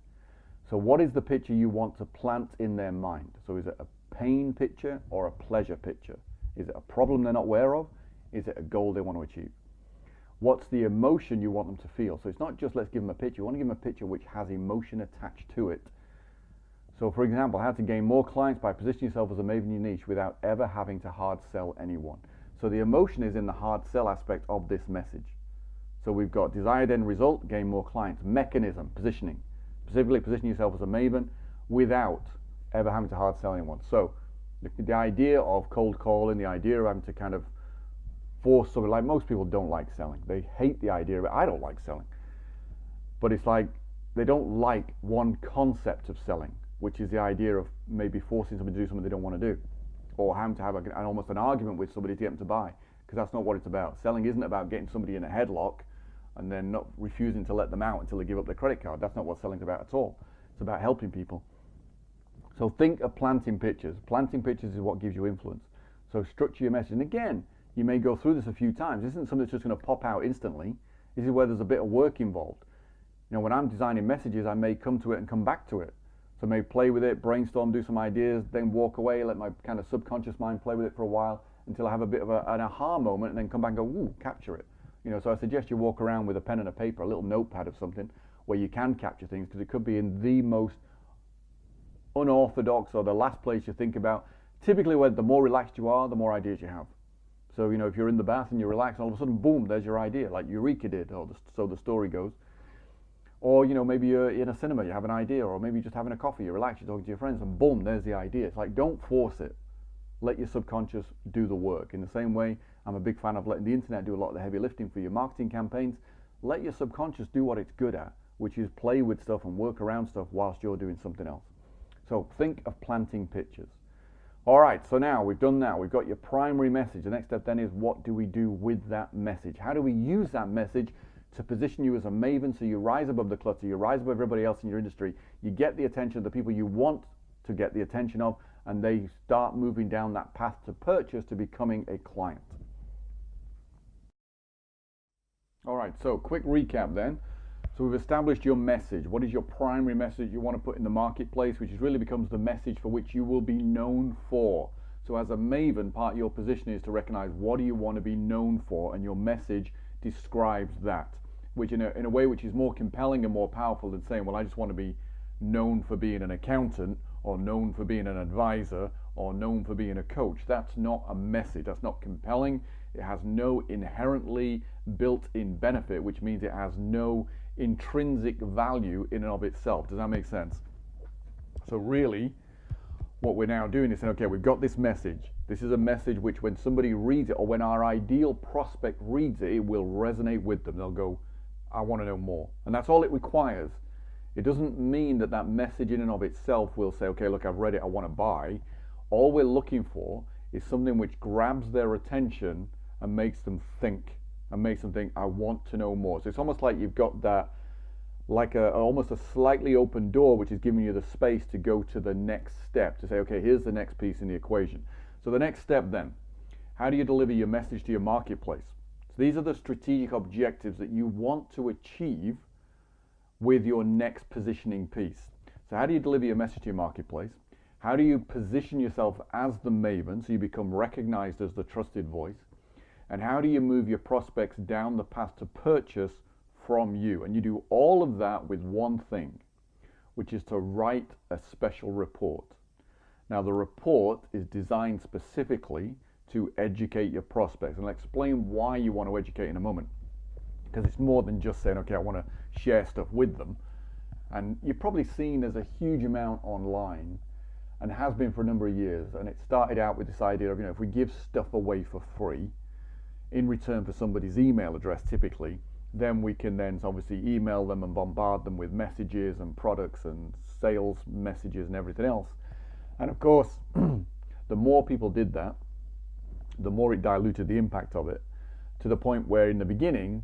So what is the picture you want to plant in their mind? So is it a pain picture or a pleasure picture? Is it a problem they're not aware of? Is it a goal they want to achieve? What's the emotion you want them to feel? So it's not just let's give them a picture. You want to give them a picture which has emotion attached to it. So for example, how to gain more clients by positioning yourself as a maven in your niche without ever having to hard sell anyone. So the emotion is in the hard sell aspect of this message. So we've got desired end result, gain more clients. Mechanism, positioning. Specifically position yourself as a maven without ever having to hard sell anyone. So the idea of cold calling, the idea of having to kind of force somebody, like most people don't like selling. They hate the idea of it. I don't like selling. But it's like they don't like one concept of selling, which is the idea of maybe forcing somebody to do something they don't want to do, or having to have almost an argument with somebody to get them to buy, because that's not what it's about. Selling isn't about getting somebody in a headlock and then not refusing to let them out until they give up their credit card. That's not what selling's about at all. It's about helping people. So think of planting pictures. Planting pictures is what gives you influence. So structure your message. And again, you may go through this a few times. This isn't something that's just going to pop out instantly. This is where there's a bit of work involved. You know, when I'm designing messages, I may come to it and come back to it. So I may play with it, brainstorm, do some ideas, then walk away, let my kind of subconscious mind play with it for a while until I have a bit of an aha moment, and then come back and go, ooh, capture it. You know, so I suggest you walk around with a pen and a paper, a little notepad of something where you can capture things, because it could be in the most unorthodox or the last place you think about. Typically, the more relaxed you are, the more ideas you have. So, you know, if you're in the bath and you're relaxed, all of a sudden, boom, there's your idea, like Eureka did, or so the story goes. Or, you know, maybe you're in a cinema, you have an idea, or maybe you're just having a coffee, you're relaxed, you're talking to your friends, and boom, there's the idea. It's like, don't force it. Let your subconscious do the work. In the same way, I'm a big fan of letting the internet do a lot of the heavy lifting for your marketing campaigns. Let your subconscious do what it's good at, which is play with stuff and work around stuff whilst you're doing something else. So think of planting pictures. All right, so now we've done that. We've got your primary message. The next step then is, what do we do with that message? How do we use that message to position you as a maven so you rise above the clutter, you rise above everybody else in your industry, you get the attention of the people you want to get the attention of, and they start moving down that path to purchase, to becoming a client. All right, so quick recap then. So we've established your message. What is your primary message you want to put in the marketplace, which really becomes the message for which you will be known for. So as a maven, part of your position is to recognize what do you want to be known for, and your message describes that, which in a way which is more compelling and more powerful than saying, well, I just want to be known for being an accountant, or known for being an advisor, or known for being a coach. That's not a message. That's not compelling. It has no inherently built-in benefit, which means it has no intrinsic value in and of itself. Does that make sense? So really, what we're now doing is saying, okay, we've got this message. This is a message which when somebody reads it, or when our ideal prospect reads it, it will resonate with them. They'll go, I want to know more. And that's all it requires. It doesn't mean that that message in and of itself will say, okay, look, I've read it, I want to buy. All we're looking for is something which grabs their attention and makes them think, and makes them think, I want to know more. So it's almost like you've got that, like almost a slightly open door, which is giving you the space to go to the next step, to say, okay, here's the next piece in the equation. So the next step then, how do you deliver your message to your marketplace? So these are the strategic objectives that you want to achieve with your next positioning piece. So how do you deliver your message to your marketplace? How do you position yourself as the maven so you become recognized as the trusted voice? And how do you move your prospects down the path to purchase from you? And you do all of that with one thing, which is to write a special report. Now the report is designed specifically to educate your prospects, and I'll explain why you want to educate in a moment, because it's more than just saying, okay, I want to share stuff with them. And you've probably seen there's a huge amount online, and has been for a number of years, and it started out with this idea of, you know, if we give stuff away for free in return for somebody's email address typically, then we can then obviously email them and bombard them with messages and products and sales messages and everything else. And of course, the more people did that, the more it diluted the impact of it, to the point where in the beginning,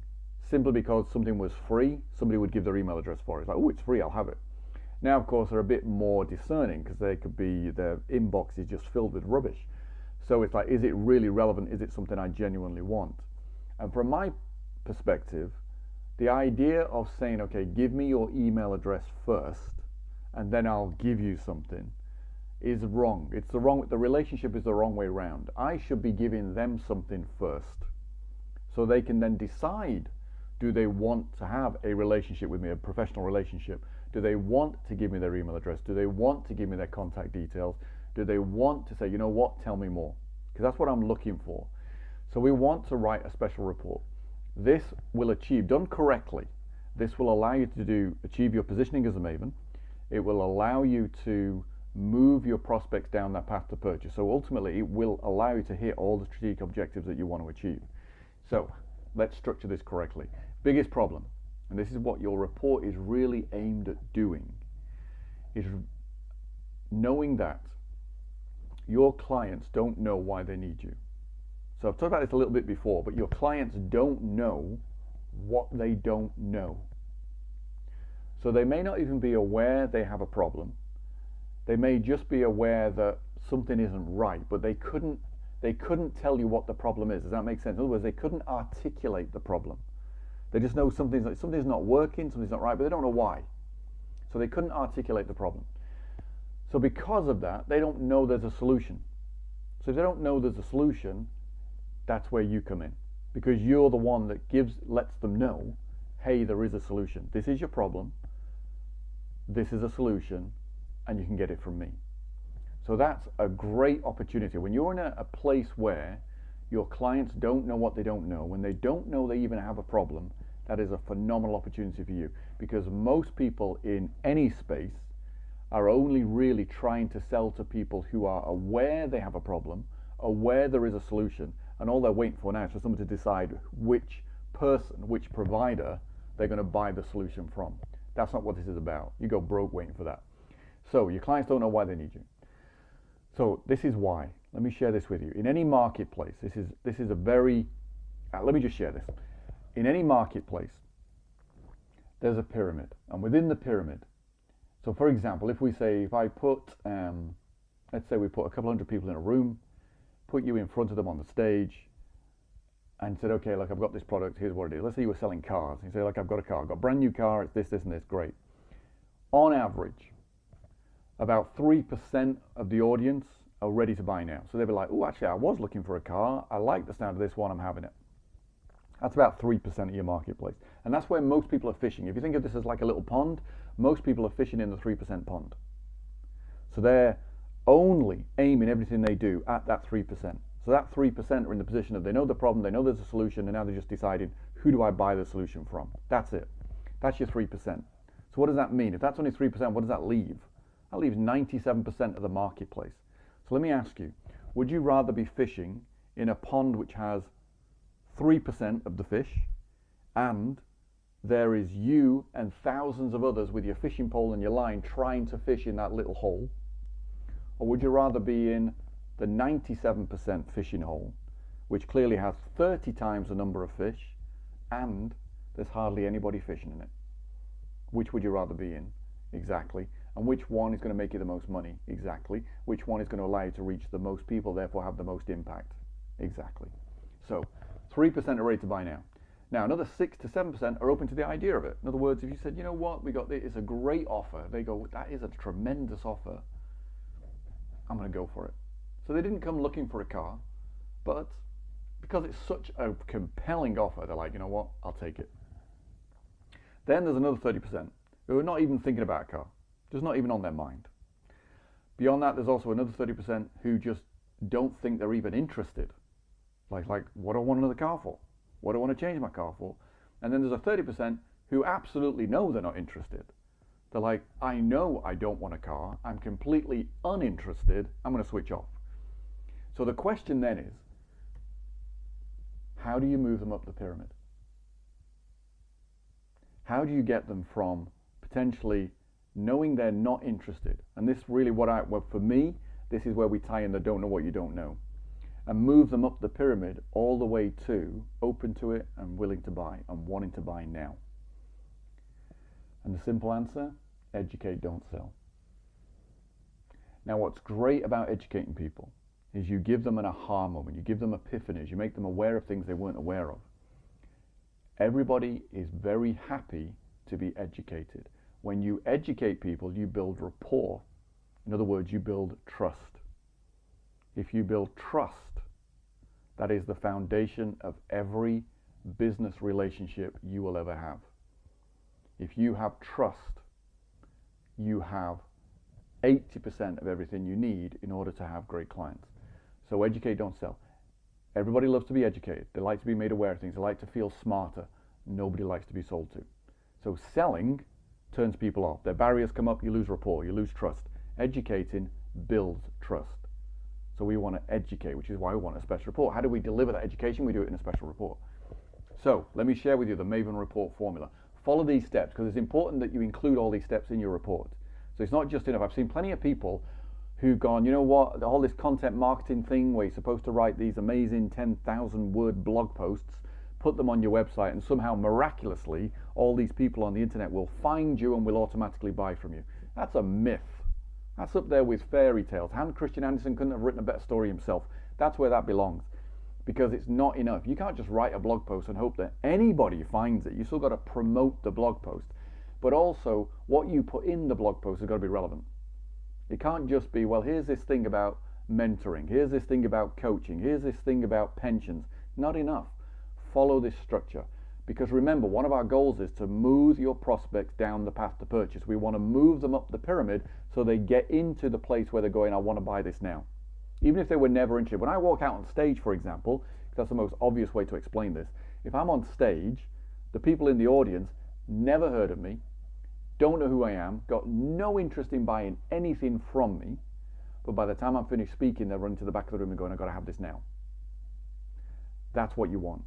simply because something was free, somebody would give their email address for it. It's like, oh, it's free, I'll have it. Now, of course, they're a bit more discerning because their inbox is just filled with rubbish. So it's like, is it really relevant? Is it something I genuinely want? And from my perspective, the idea of saying, okay, give me your email address first, and then I'll give you something, is wrong. The relationship is the wrong way around. I should be giving them something first, so they can then decide, do they want to have a relationship with me, a professional relationship? Do they want to give me their email address? Do they want to give me their contact details? Do they want to say, you know what, tell me more? Because that's what I'm looking for. So we want to write a special report. This will achieve, done correctly, this will allow you to achieve your positioning as a Maven. It will allow you to move your prospects down that path to purchase. So ultimately, it will allow you to hit all the strategic objectives that you want to achieve. So let's structure this correctly. Biggest problem, and this is what your report is really aimed at doing, is knowing that your clients don't know why they need you. So I've talked about this a little bit before, but your clients don't know what they don't know. So they may not even be aware they have a problem. They may just be aware that something isn't right, but they couldn't tell you what the problem is. Does that make sense? In other words, they couldn't articulate the problem. They just know something's not working, something's not right, but they don't know why. So they couldn't articulate the problem. So because of that, they don't know there's a solution. So if they don't know there's a solution, that's where you come in, because you're the one that lets them know, hey, there is a solution. This is your problem. This is a solution, and you can get it from me. So that's a great opportunity. When you're in a place where your clients don't know what they don't know, when they don't know they even have a problem, that is a phenomenal opportunity for you, because most people in any space are only really trying to sell to people who are aware they have a problem, aware there is a solution, and all they're waiting for now is for someone to decide which provider they're going to buy the solution from. That's not what this is about. You go broke waiting for that. So your clients don't know why they need you. So this is why. Let me share this with you. In any marketplace, this is a very, let me just share this. In any marketplace, there's a pyramid, and within the pyramid, so for example, if I put, let's say we put a couple hundred people in a room, put you in front of them on the stage, and said, okay, look, I've got this product, here's what it is. Let's say you were selling cars. You say, look, I've got a car, I've got a brand new car, it's this, this, and this, great. On average, about 3% of the audience are ready to buy now. So they'll be like, oh, actually, I was looking for a car, I like the sound of this one, I'm having it. That's about 3% of your marketplace. And that's where most people are fishing. If you think of this as like a little pond, most people are fishing in the 3% pond. So they're only aiming everything they do at that 3%. So that 3% are in the position of they know the problem, they know there's a solution, and now they're just deciding, who do I buy the solution from? That's it. That's your 3%. So what does that mean? If that's only 3%, what does that leave? That leaves 97% of the marketplace. So let me ask you, would you rather be fishing in a pond which has 3% of the fish, and there is you and thousands of others with your fishing pole and your line trying to fish in that little hole? Or would you rather be in the 97% fishing hole, which clearly has 30 times the number of fish, and there's hardly anybody fishing in it? Which would you rather be in? Exactly. And which one is going to make you the most money? Exactly. Which one is going to allow you to reach the most people, therefore have the most impact? Exactly. So 3% are ready to buy now. Now another 6 to 7% are open to the idea of it. In other words, if you said, you know what, we got this, it's a great offer, they go, that is a tremendous offer, I'm going to go for it. So they didn't come looking for a car, but because it's such a compelling offer, they're like, you know what, I'll take it. Then there's another 30% who are not even thinking about a car, just not even on their mind. Beyond that, there's also another 30% who just don't think they're even interested. Like, what do I want another car for? What do I want to change my car for? And then there's a 30% who absolutely know they're not interested. They're like, I know I don't want a car, I'm completely uninterested, I'm going to switch off. So the question then is, how do you move them up the pyramid? How do you get them from potentially knowing they're not interested. And this really well, for me, this is where we tie in the don't know what you don't know, and move them up the pyramid all the way to open to it and willing to buy and wanting to buy now. And the simple answer, educate, don't sell. Now, what's great about educating people is you give them an aha moment, you give them epiphanies, you make them aware of things they weren't aware of. Everybody is very happy to be educated. When you educate people, you build rapport. In other words, you build trust. If you build trust, that is the foundation of every business relationship you will ever have. If you have trust, you have 80% of everything you need in order to have great clients. So educate, don't sell. Everybody loves to be educated. They like to be made aware of things. They like to feel smarter. Nobody likes to be sold to. So selling turns people off. Their barriers come up, you lose rapport, you lose trust. Educating builds trust. So we want to educate, which is why we want a special report. How do we deliver that education? We do it in a special report. So let me share with you the Maven report formula. Follow these steps, because it's important that you include all these steps in your report. So it's not just enough. I've seen plenty of people who've gone, you know what, all this content marketing thing where you're supposed to write these amazing 10,000 word blog posts, put them on your website, and somehow miraculously all these people on the internet will find you and will automatically buy from you. That's a myth. That's up there with fairy tales. Christian Andersen couldn't have written a better story himself. That's where that belongs, because it's not enough. You can't just write a blog post and hope that anybody finds it. You still got to promote the blog post, but also what you put in the blog post has got to be relevant. It can't just be, well, here's this thing about mentoring, here's this thing about coaching, here's this thing about pensions. Not enough. Follow this structure, because remember, one of our goals is to move your prospects down the path to purchase. We want to move them up the pyramid so they get into the place where they're going, I want to buy this now, even if they were never interested. When I walk out on stage, for example, that's the most obvious way to explain this. If I'm on stage, the people in the audience never heard of me, don't know who I am, got no interest in buying anything from me, but by the time I'm finished speaking, they're running to the back of the room and going, I've got to have this now. That's what you want.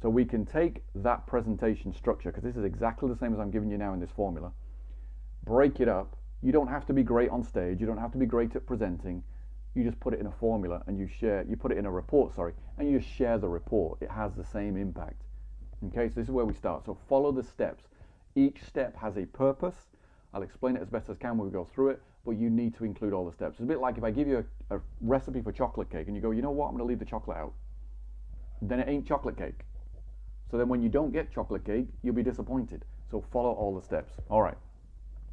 So we can take that presentation structure, because this is exactly the same as I'm giving you now in this formula, break it up. You don't have to be great on stage, you don't have to be great at presenting. You just put it in a formula and you put it in a report, and you just share the report. It has the same impact. Okay, so this is where we start. So follow the steps. Each step has a purpose. I'll explain it as best as I can when we go through it, but you need to include all the steps. It's a bit like if I give you a recipe for chocolate cake and you go, you know what, I'm going to leave the chocolate out. Then it ain't chocolate cake. So then when you don't get chocolate cake, you'll be disappointed. So follow all the steps. All right.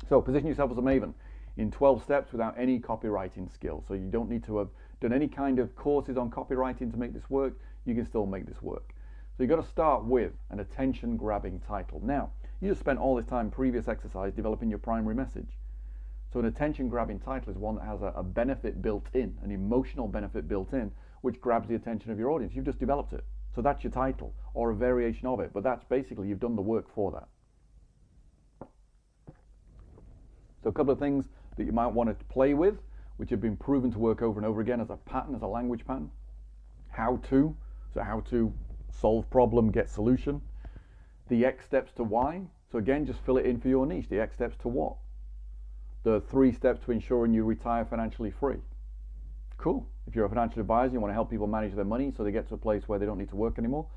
So position yourself as a Maven in 12 steps without any copywriting skill. So you don't need to have done any kind of courses on copywriting to make this work. You can still make this work. So you've got to start with an attention-grabbing title. Now, you just spent all this time, previous exercise, developing your primary message. So an attention-grabbing title is one that has a benefit built in, an emotional benefit built in, which grabs the attention of your audience. You've just developed it. So that's your title, or a variation of it. But that's basically, you've done the work for that. So a couple of things that you might want to play with, which have been proven to work over and over again as a pattern, as a language pattern. How to, so how to solve problem, get solution. The X steps to Y, so again, just fill it in for your niche. The X steps to what? The 3 steps to ensuring you retire financially free. Cool. If you're a financial advisor, you want to help people manage their money so they get to a place where they don't need to work anymore,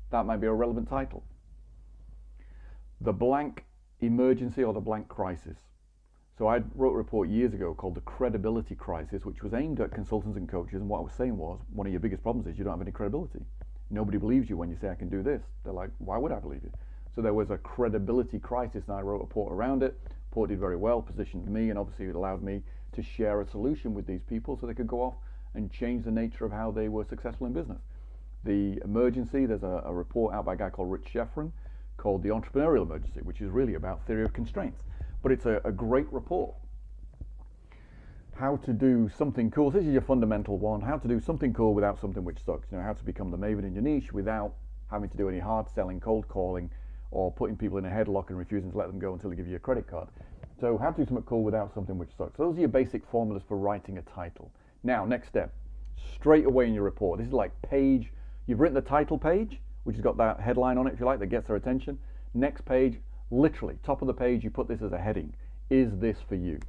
that might be a relevant title. The blank emergency or the blank crisis. So I wrote a report years ago called The Credibility Crisis, which was aimed at consultants and coaches, and what I was saying was, one of your biggest problems is you don't have any credibility. Nobody believes you when you say I can do this. They're like, why would I believe you? So there was a credibility crisis, and I wrote a report around it. The report did very well, positioned me, and obviously it allowed me to share a solution with these people so they could go off and change the nature of how they were successful in business. The emergency, there's a report out by a guy called Rich Sheffrin called The Entrepreneurial Emergency, which is really about theory of constraints. But it's a great report. How to do something cool. This is your fundamental one. How to do something cool without something which sucks. You know, how to become the Maven in your niche without having to do any hard selling, cold calling, or putting people in a headlock and refusing to let them go until they give you a credit card. So how to do something cool without something which sucks. So those are your basic formulas for writing a title. Now, next step, straight away in your report. This is like page, you've written the title page, which has got that headline on it, if you like, that gets their attention. Next page, literally, top of the page, you put this as a heading. is this for you?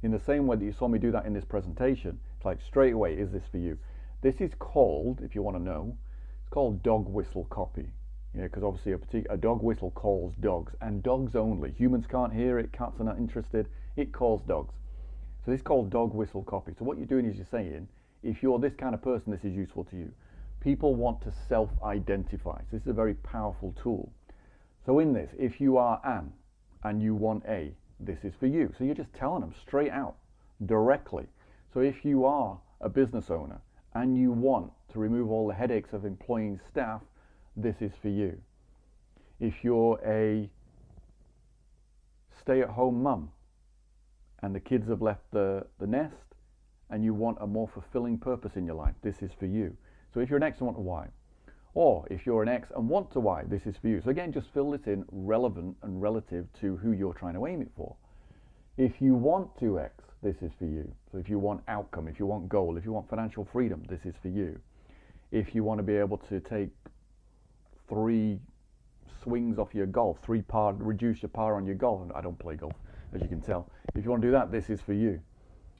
In the same way that you saw me do that in this presentation, it's like straight away, is this for you? This is called, if you want to know, it's called dog whistle copy. Yeah, because obviously a dog whistle calls dogs, and dogs only. Humans can't hear it, cats are not interested, it calls dogs. So this is called dog whistle copy. So what you're doing is you're saying, if you're this kind of person, this is useful to you. People want to self-identify. So this is a very powerful tool. So in this, if you are Anne and you want A, this is for you. So you're just telling them straight out, directly. So if you are a business owner and you want to remove all the headaches of employing staff, this is for you. If you're a stay-at-home mum and the kids have left the nest and you want a more fulfilling purpose in your life, this is for you. So if you're an X and want a Y, or if you're an X and want to Y, this is for you. So again, just fill this in relevant and relative to who you're trying to aim it for. If you want to X, this is for you. So if you want outcome, if you want goal, if you want financial freedom, this is for you. If you want to be able to take 3 swings off your golf, 3 par, reduce your par on your golf. I don't play golf, as you can tell. If you want to do that, this is for you.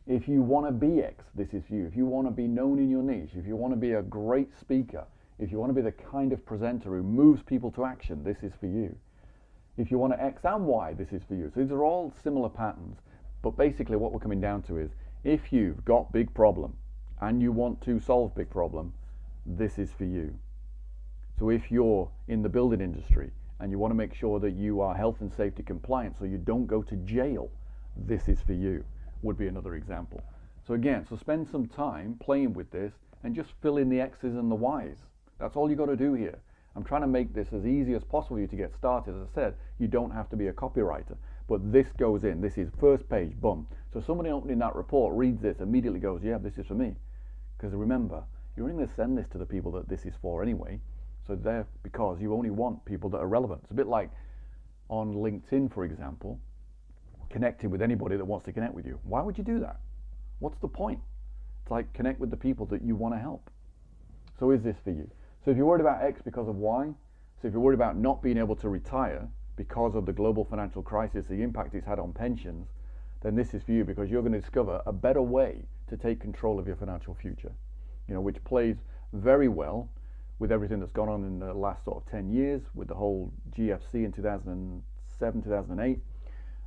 If you want to be X, this is for you. If you want to be known in your niche, if you want to be a great speaker, if you want to be the kind of presenter who moves people to action, this is for you. If you want to X and Y, this is for you. So these are all similar patterns, but basically what we're coming down to is, if you've got big problem and you want to solve big problem, this is for you. So if you're in the building industry and you want to make sure that you are health and safety compliant so you don't go to jail, this is for you, would be another example. So again, so spend some time playing with this and just fill in the X's and the Y's. That's all you got to do here. I'm trying to make this as easy as possible for you to get started. As I said, you don't have to be a copywriter, but this goes in. This is first page, boom. So somebody opening that report reads this, immediately goes, yeah, this is for me. Because remember, you're only going to send this to the people that this is for anyway. So there, because you only want people that are relevant. It's a bit like on LinkedIn, for example, connecting with anybody that wants to connect with you. Why would you do that? What's the point? It's like connect with the people that you want to help. So is this for you? So if you're worried about X because of Y, so if you're worried about not being able to retire because of the global financial crisis, the impact it's had on pensions, then this is for you, because you're going to discover a better way to take control of your financial future, you know, which plays very well with everything that's gone on in the last sort of 10 years, with the whole GFC in 2007, 2008.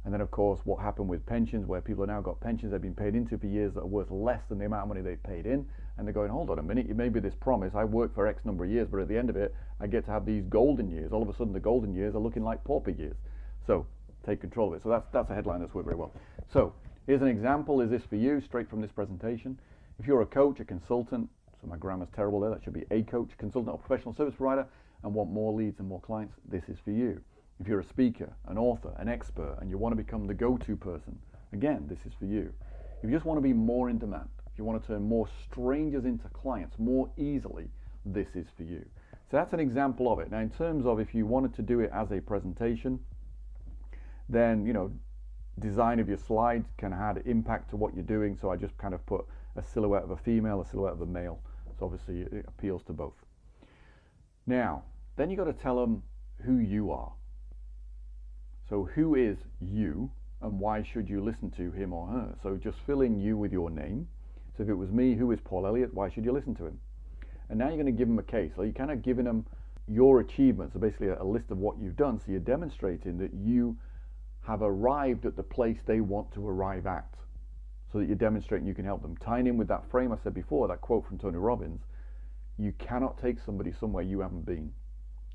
And then, of course, what happened with pensions, where people have now got pensions they've been paid into for years that are worth less than the amount of money they paid in. And they're going, hold on a minute, you made me this promise, I worked for X number of years, but at the end of it, I get to have these golden years. All of a sudden, the golden years are looking like pauper years. So take control of it. So that's a headline that's worked very well. So here's an example. Is this for you? Straight from this presentation. If you're a coach, a consultant, so my grammar's terrible there, that should be a coach, consultant, or professional service provider, and want more leads and more clients, this is for you. If you're a speaker, an author, an expert, and you want to become the go-to person, again, this is for you. If you just want to be more in demand, if you want to turn more strangers into clients more easily, this is for you. So that's an example of it. Now, in terms of if you wanted to do it as a presentation, then, you know, design of your slides can add impact to what you're doing. So I just kind of put a silhouette of a female, a silhouette of a male. So obviously it appeals to both. Now, then you got to tell them who you are. So who is you, and why should you listen to him or her? So just fill in you with your name. So if it was me, who is Paul Elliott? Why should you listen to him? And now you're going to give them a case. So you're kind of giving them your achievements, so basically a list of what you've done. So you're demonstrating that you have arrived at the place they want to arrive at, so that you're demonstrating you can help them. Tying in with that frame I said before, that quote from Tony Robbins, you cannot take somebody somewhere you haven't been.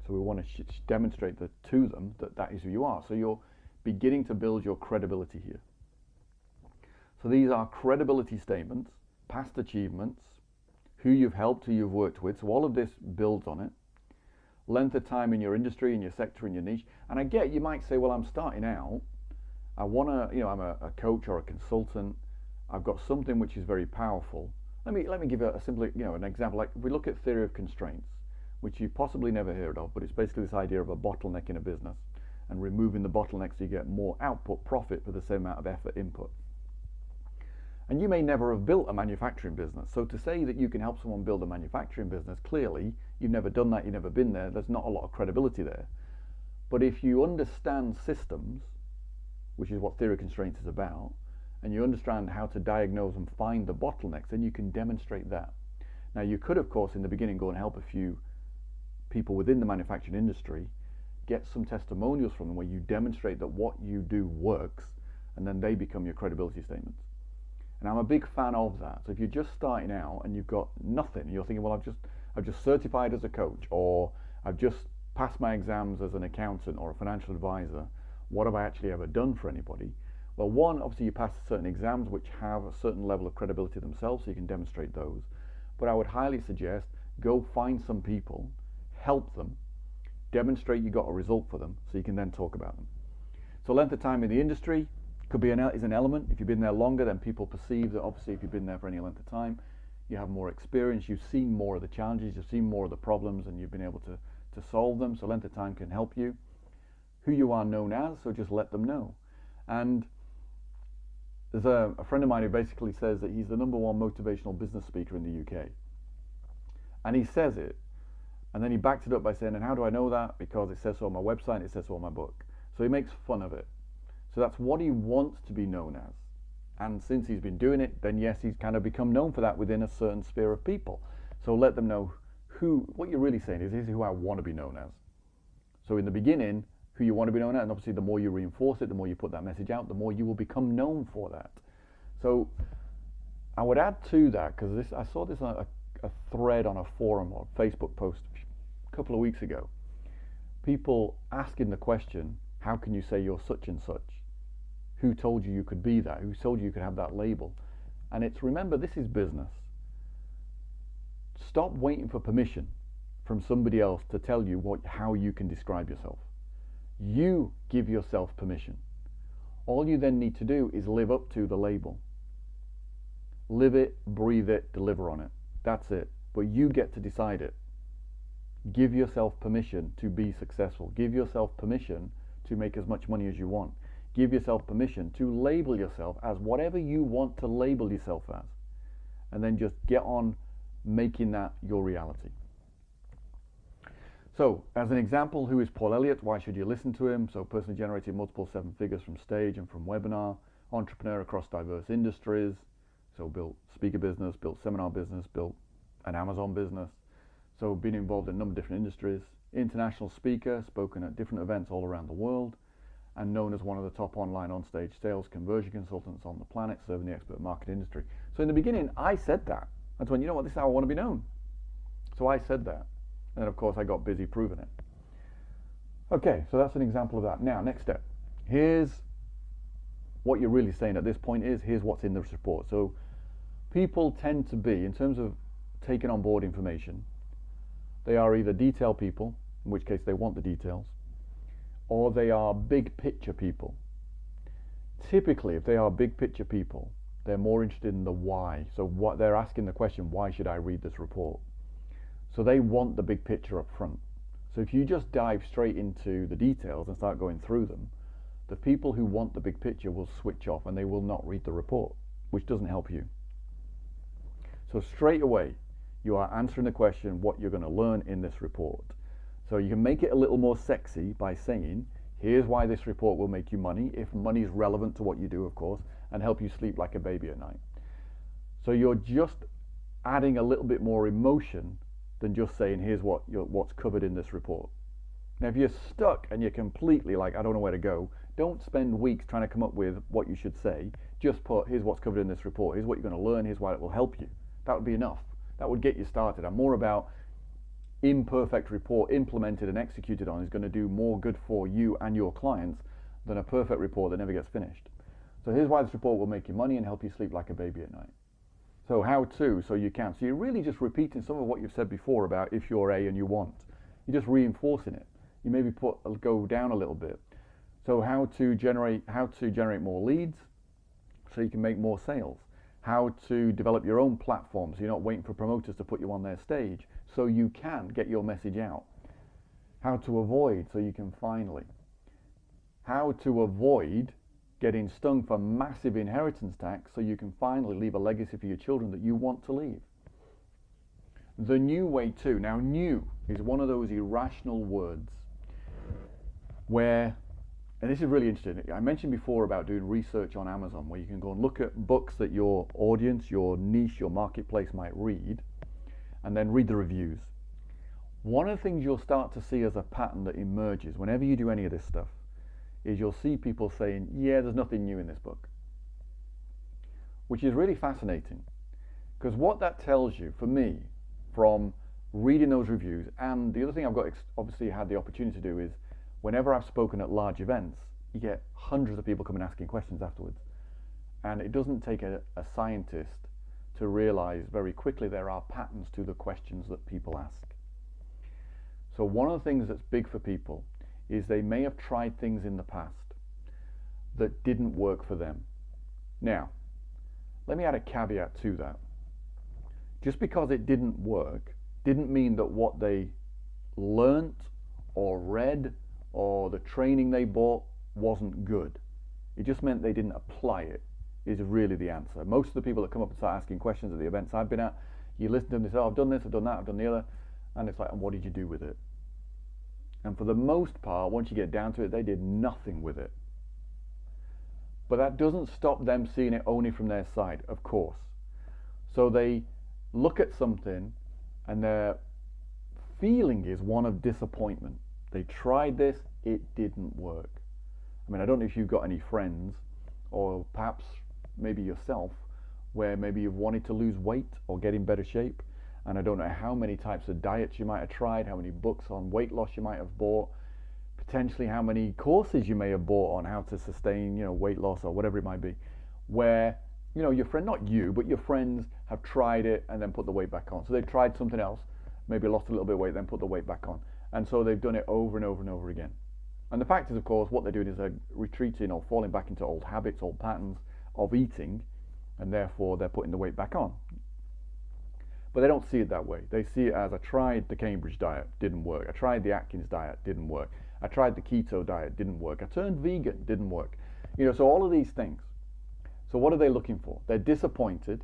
So we want to demonstrate that to them that is who you are. So you're beginning to build your credibility here. So these are credibility statements, past achievements, who you've helped, who you've worked with. So all of this builds on it. Length of time in your industry, in your sector, in your niche. And I get, you might say, well, I'm starting out. I want to, you know, I'm a coach or a consultant. I've got something which is very powerful. Let me give a simple, you know, an example. Like if we look at theory of constraints, which you've possibly never heard of, but it's basically this idea of a bottleneck in a business and removing the bottleneck so you get more output, profit for the same amount of effort input. And you may never have built a manufacturing business. So to say that you can help someone build a manufacturing business, clearly you've never done that, you've never been there, there's not a lot of credibility there. But if you understand systems, which is what theory of constraints is about, and you understand how to diagnose and find the bottlenecks, then you can demonstrate that. Now, you could, of course, in the beginning go and help a few people within the manufacturing industry, get some testimonials from them where you demonstrate that what you do works, and then they become your credibility statements. And I'm a big fan of that. So if you're just starting out and you've got nothing, and you're thinking, well, I've just certified as a coach, or I've just passed my exams as an accountant or a financial advisor, what have I actually ever done for anybody? Well, one, obviously you pass certain exams which have a certain level of credibility themselves, so you can demonstrate those. But I would highly suggest go find some people, help them, demonstrate you got a result for them, so you can then talk about them. So length of time in the industry could be is an element. If you've been there longer, then people perceive that obviously if you've been there for any length of time, you have more experience, you've seen more of the challenges, you've seen more of the problems, and you've been able to solve them. So length of time can help you. Who you are known as, so just let them know. And there's a friend of mine who basically says that he's the #1 motivational business speaker in the UK. And he says it, and then he backed it up by saying, and how do I know that? Because it says so on my website, it says so on my book. So he makes fun of it. So that's what he wants to be known as. And since he's been doing it, then yes, he's kind of become known for that within a certain sphere of people. So let them know what you're really saying is, this is who I want to be known as. So in the beginning, who you want to be known as, and obviously the more you reinforce it, the more you put that message out, the more you will become known for that. So I would add to that, because I saw this on a thread on a forum or Facebook post a couple of weeks ago. People asking the question, how can you say you're such and such? Who told you you could be that? Who told you you could have that label? And it's, remember, this is business. Stop waiting for permission from somebody else to tell you how you can describe yourself. You give yourself permission. All you then need to do is live up to the label. Live it, breathe it, deliver on it. That's it. But you get to decide it. Give yourself permission to be successful. Give yourself permission to make as much money as you want. Give yourself permission to label yourself as whatever you want to label yourself as. And then just get on making that your reality. So, as an example, who is Paul Elliott? Why should you listen to him? So, personally generated multiple 7 figures from stage and from webinar, entrepreneur across diverse industries. So, built speaker business, built seminar business, built an Amazon business. So, been involved in a number of different industries. International speaker, spoken at different events all around the world, and known as one of the top online onstage sales conversion consultants on the planet, serving the expert market industry. So, in the beginning, I said that. I went, you know what, this is how I want to be known. So, I said that. And then, of course, I got busy proving it. Okay, so that's an example of that. Now, next step. Here's what you're really saying at this point is, here's what's in this report. So people tend to be, in terms of taking on board information, they are either detail people, in which case they want the details, or they are big picture people. Typically, if they are big picture people, they're more interested in the why. So what they're asking the question, why should I read this report? So they want the big picture up front. So if you just dive straight into the details and start going through them, the people who want the big picture will switch off and they will not read the report, which doesn't help you. So straight away, you are answering the question what you're going to learn in this report. So you can make it a little more sexy by saying, here's why this report will make you money, if money is relevant to what you do, of course, and help you sleep like a baby at night. So you're just adding a little bit more emotion than just saying, here's what's covered in this report. Now, if you're stuck and you're completely like, I don't know where to go, don't spend weeks trying to come up with what you should say. Just put, here's what's covered in this report, here's what you're going to learn, here's why it will help you. That would be enough. That would get you started. I'm more about imperfect report implemented and executed on is going to do more good for you and your clients than a perfect report that never gets finished. So here's why this report will make you money and help you sleep like a baby at night. So how to, so you can. So you're really just repeating some of what you've said before about if you're A and you want. You're just reinforcing it. You maybe go down a little bit. So how to generate more leads so you can make more sales. How to develop your own platform so you're not waiting for promoters to put you on their stage so you can get your message out. How to avoid so you can finally. How to avoid getting stung for massive inheritance tax so you can finally leave a legacy for your children that you want to leave. The new way too. Now, new is one of those irrational words where and this is really interesting. I mentioned before about doing research on Amazon, where you can go and look at books that your audience, your niche, your marketplace might read, and then read the reviews. One of the things you'll start to see as a pattern that emerges whenever you do any of this stuff is you'll see people saying, yeah, there's nothing new in this book, which is really fascinating, because what that tells you, for me, from reading those reviews, and the other thing I've got obviously had the opportunity to do is whenever I've spoken at large events, you get hundreds of people coming asking questions afterwards, and it doesn't take a scientist to realize very quickly there are patterns to the questions that people ask. So one of the things that's big for people is they may have tried things in the past that didn't work for them. Now, let me add a caveat to that. Just because it didn't work didn't mean that what they learnt or read or the training they bought wasn't good. It just meant they didn't apply it, is really the answer. Most of the people that come up and start asking questions at the events I've been at, you listen to them, they say, oh, I've done this, I've done that, I've done the other, and it's like, and what did you do with it? And for the most part, once you get down to it, they did nothing with it. But that doesn't stop them seeing it only from their side, of course. So they look at something and their feeling is one of disappointment. They tried this, it didn't work. I mean, I don't know if you've got any friends, or perhaps maybe yourself, where maybe you've wanted to lose weight or get in better shape, and I don't know how many types of diets you might have tried, how many books on weight loss you might have bought, potentially how many courses you may have bought on how to sustain, weight loss or whatever it might be, where, your friend, not you, but your friends have tried it and then put the weight back on. So they've tried something else, maybe lost a little bit of weight, then put the weight back on. And so they've done it over and over and over again. And the fact is, of course, what they're doing is they're retreating or falling back into old habits, old patterns of eating, and therefore they're putting the weight back on. But they don't see it that way. They see it as, I tried the Cambridge diet, didn't work. I tried the Atkins diet, didn't work. I tried the keto diet, didn't work. I turned vegan, didn't work. So all of these things. So what are they looking for? They're disappointed.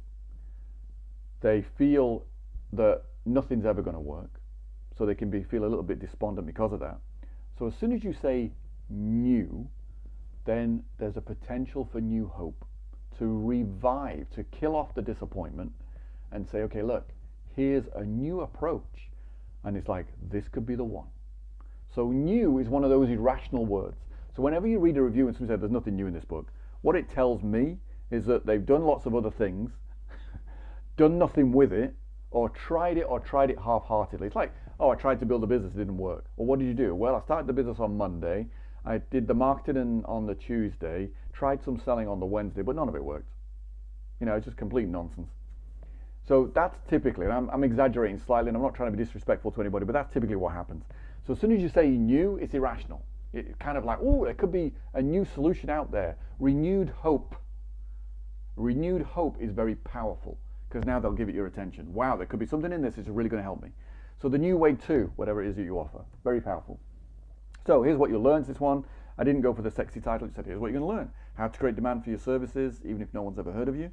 They feel that nothing's ever going to work. So they can feel a little bit despondent because of that. So as soon as you say new, then there's a potential for new hope, to revive, to kill off the disappointment and say, okay, look, here's a new approach. And it's like, this could be the one. So new is one of those irrational words. So whenever you read a review and someone says there's nothing new in this book, what it tells me is that they've done lots of other things, done nothing with it, or tried it half-heartedly. It's like, oh, I tried to build a business, it didn't work. Well, what did you do? Well, I started the business on Monday, I did the marketing on the Tuesday, tried some selling on the Wednesday, but none of it worked. It's just complete nonsense. So that's typically, and I'm exaggerating slightly, and I'm not trying to be disrespectful to anybody, but that's typically what happens. So as soon as you say new, it's irrational. It's kind of like, oh, there could be a new solution out there. Renewed hope. Renewed hope is very powerful, because now they'll give it your attention. Wow, there could be something in this that's really going to help me. So the new way to whatever it is that you offer, very powerful. So here's what you'll learn. This one, I didn't go for the sexy title. It said, here's what you're going to learn. How to create demand for your services, even if no one's ever heard of you.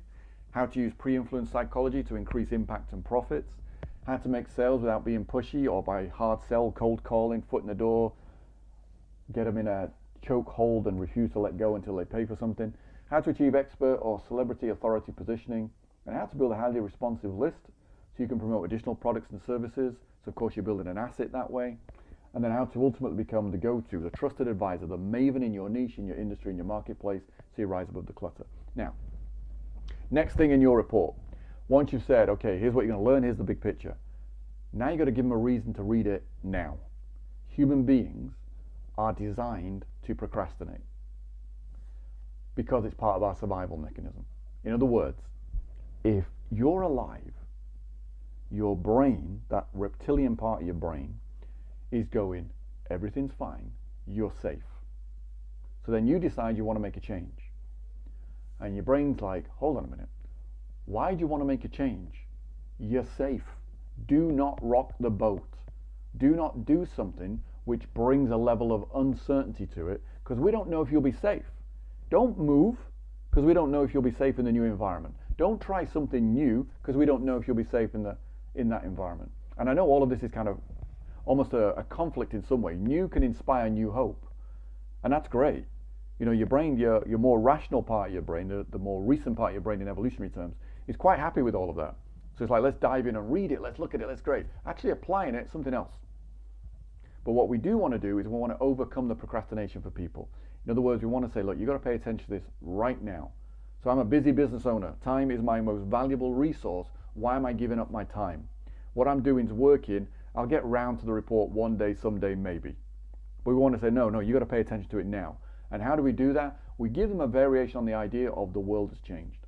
How to use pre-influence psychology to increase impact and profits. How to make sales without being pushy or by hard sell, cold calling, foot in the door, get them in a choke hold and refuse to let go until they pay for something. How to achieve expert or celebrity authority positioning. And how to build a highly responsive list so you can promote additional products and services. So of course you're building an asset that way. And then how to ultimately become the go-to, the trusted advisor, the maven in your niche, in your industry, in your marketplace, so you rise above the clutter. Now, next thing in your report, once you've said, okay, here's what you're going to learn, here's the big picture. Now you've got to give them a reason to read it now. Human beings are designed to procrastinate because it's part of our survival mechanism. In other words, if you're alive, your brain, that reptilian part of your brain, is going, everything's fine, you're safe. So then you decide you want to make a change. And your brain's like, hold on a minute, why do you want to make a change? You're safe. Do not rock the boat. Do not do something which brings a level of uncertainty to it, because we don't know if you'll be safe. Don't move, because we don't know if you'll be safe in the new environment. Don't try something new, because we don't know if you'll be safe in that environment. And I know all of this is kind of almost a conflict in some way. New can inspire new hope, and that's great. You know, your brain, your more rational part of your brain, the more recent part of your brain in evolutionary terms, is quite happy with all of that. So it's like, let's dive in and read it, let's look at it, let's great. Actually applying it, something else. But what we do want to do is we want to overcome the procrastination for people. In other words, we want to say, look, you've got to pay attention to this right now. So I'm a busy business owner. Time is my most valuable resource. Why am I giving up my time? What I'm doing is working. I'll get round to the report one day, someday, maybe. But we want to say, no, you've got to pay attention to it now. And how do we do that? We give them a variation on the idea of the world has changed.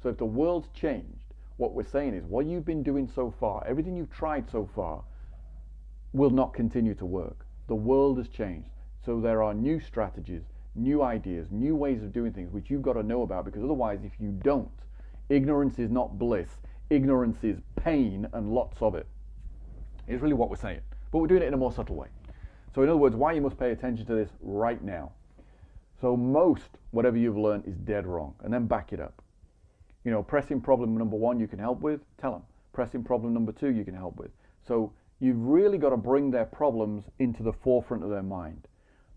So if the world's changed, what we're saying is what you've been doing so far, everything you've tried so far, will not continue to work. The world has changed. So there are new strategies, new ideas, new ways of doing things which you've got to know about, because otherwise if you don't, ignorance is not bliss. Ignorance is pain, and lots of it. It's really what we're saying. But we're doing it in a more subtle way. So in other words, why you must pay attention to this right now. So most whatever you've learned is dead wrong, and then back it up. You know, pressing problem number 1 you can help with, tell them. Pressing problem number 2 you can help with. So you've really got to bring their problems into the forefront of their mind.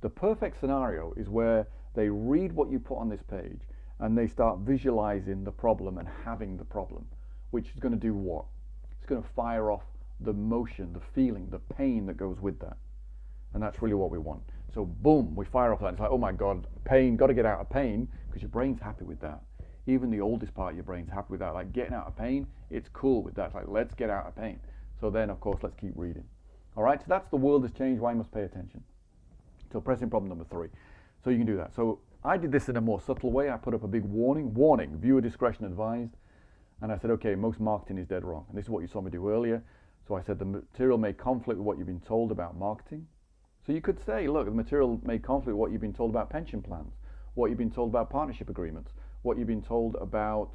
The perfect scenario is where they read what you put on this page and they start visualizing the problem and having the problem, which is going to do what? It's going to fire off the motion, the feeling, the pain that goes with that. And that's really what we want. So boom, we fire off that. It's like, oh my God, pain, got to get out of pain, because your brain's happy with that. Even the oldest part of your brain's happy with that. Like getting out of pain, it's cool with that. It's like, let's get out of pain. So then, of course, let's keep reading. All right, so that's the world has changed, why you must pay attention. So pressing problem number 3. So you can do that. So I did this in a more subtle way. I put up a big warning, viewer discretion advised. And I said, okay, most marketing is dead wrong. And this is what you saw me do earlier. So I said the material may conflict with what you've been told about marketing. So you could say, look, the material may conflict with what you've been told about pension plans, what you've been told about partnership agreements, what you've been told about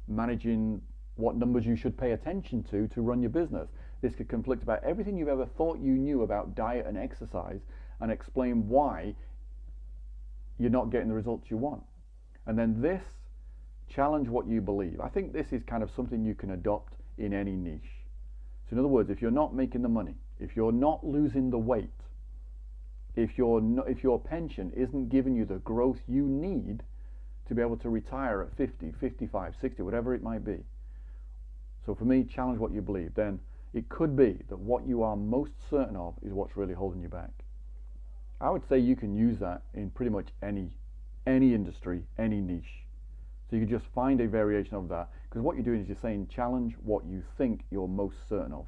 managing what numbers you should pay attention to run your business. This could conflict about everything you've ever thought you knew about diet and exercise, and explain why you're not getting the results you want. And then this, challenge what you believe. I think this is kind of something you can adopt in any niche. So in other words, if you're not making the money, if you're not losing the weight, if your pension isn't giving you the growth you need to be able to retire at 50, 55, 60, whatever it might be. So for me, challenge what you believe. Then it could be that what you are most certain of is what's really holding you back. I would say you can use that in pretty much any industry, any niche. So you can just find a variation of that, because what you're doing is you're saying challenge what you think you're most certain of.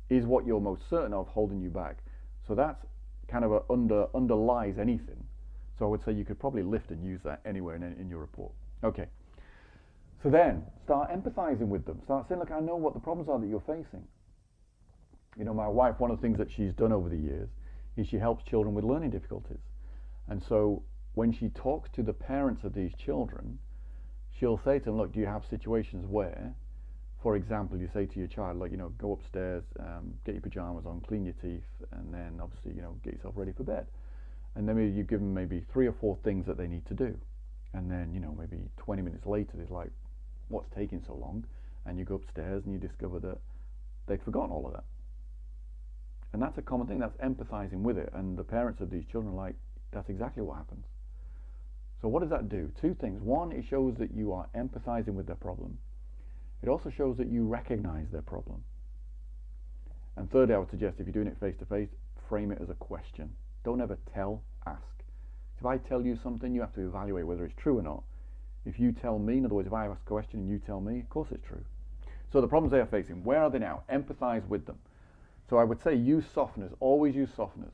Is what you're most certain of holding you back? So that's kind of underlies anything. So I would say you could probably lift and use that anywhere in your report. Okay. So then start empathizing with them. Start saying, look, I know what the problems are that you're facing. You know, my wife, one of the things that she's done over the years is she helps children with learning difficulties. And so when she talks to the parents of these children, she'll say to them, look, do you have situations where, for example, you say to your child, like, you know, go upstairs, get your pajamas on, clean your teeth, and then obviously, you know, get yourself ready for bed. And then maybe you give them maybe 3 or 4 things that they need to do. And then, you know, maybe 20 minutes later, it's like, what's taking so long? And you go upstairs and you discover that they've forgotten all of that. And that's a common thing. That's empathizing with it. And the parents of these children are like, that's exactly what happens. So what does that do? 2 things. One, it shows that you are empathizing with their problem. It also shows that you recognize their problem. And thirdly, I would suggest if you're doing it face to face, frame it as a question. Don't ever tell, ask. If I tell you something, you have to evaluate whether it's true or not. If you tell me, in other words, if I ask a question and you tell me, of course it's true. So the problems they are facing, where are they now? Empathize with them. So I would say use softeners. Always use softeners.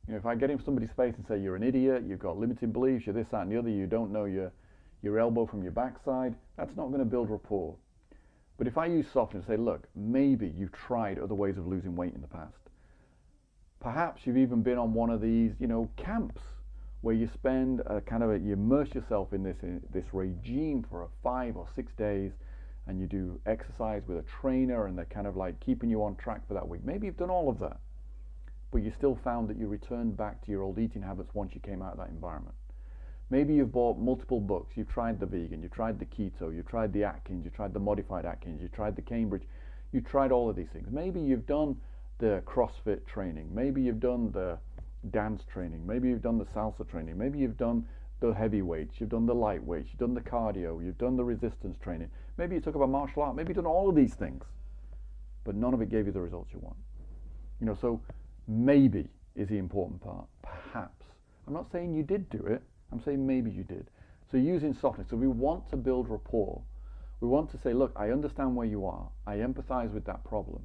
You know, if I get in somebody's face and say you're an idiot, you've got limited beliefs, you're this, that, and the other, you don't know your elbow from your backside, that's not going to build rapport. But if I use softeners and say, look, maybe you've tried other ways of losing weight in the past. Perhaps you've even been on one of these, you know, camps where you spend you immerse yourself in this regime for 5 or 6 days, and you do exercise with a trainer, and they're kind of like keeping you on track for that week. Maybe you've done all of that, but you still found that you returned back to your old eating habits once you came out of that environment. Maybe you've bought multiple books. You've tried the vegan, you tried the keto, you tried the Atkins, you tried the modified Atkins, you tried the Cambridge, you tried all of these things. Maybe you've done the CrossFit training. Maybe you've done the dance training, maybe you've done the salsa training, maybe you've done the heavy weights, you've done the light weights, you've done the cardio, you've done the resistance training, maybe you took up a martial art, maybe you've done all of these things, but none of it gave you the results you want. So maybe is the important part. Perhaps. I'm not saying you did do it, I'm saying maybe you did. So using softness. So we want to build rapport. We want to say, look, I understand where you are, I empathize with that problem,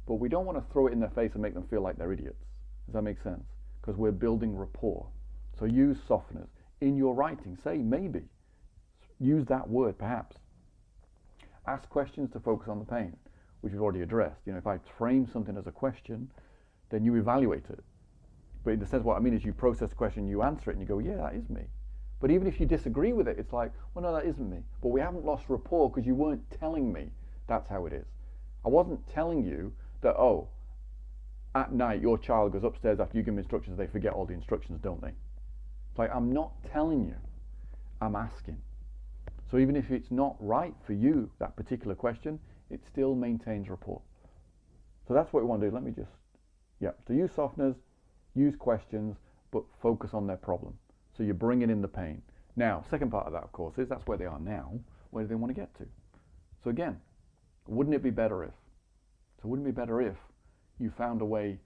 but we don't want to throw it in their face and make them feel like they're idiots. Does that make sense? Because we're building rapport. So use softness. In your writing, say maybe. Use that word, perhaps. Ask questions to focus on the pain, which we've already addressed. If I frame something as a question, then you evaluate it. But in the sense, what I mean is you process the question, you answer it, and you go, yeah, that is me. But even if you disagree with it, it's like, well, no, that isn't me. But we haven't lost rapport because you weren't telling me that's how it is. I wasn't telling you that, oh, at night your child goes upstairs after you give them instructions, they forget all the instructions, don't they? It's like, I'm not telling you, I'm asking. So even if it's not right for you, that particular question, it still maintains rapport. So that's what we want to do. Let me just, so use softness, use questions, but focus on their problem. So you're bringing in the pain. Now, second part of that, of course, is that's where they are now. Where do they want to get to? So again, wouldn't it be better if? So wouldn't it be better if you found a way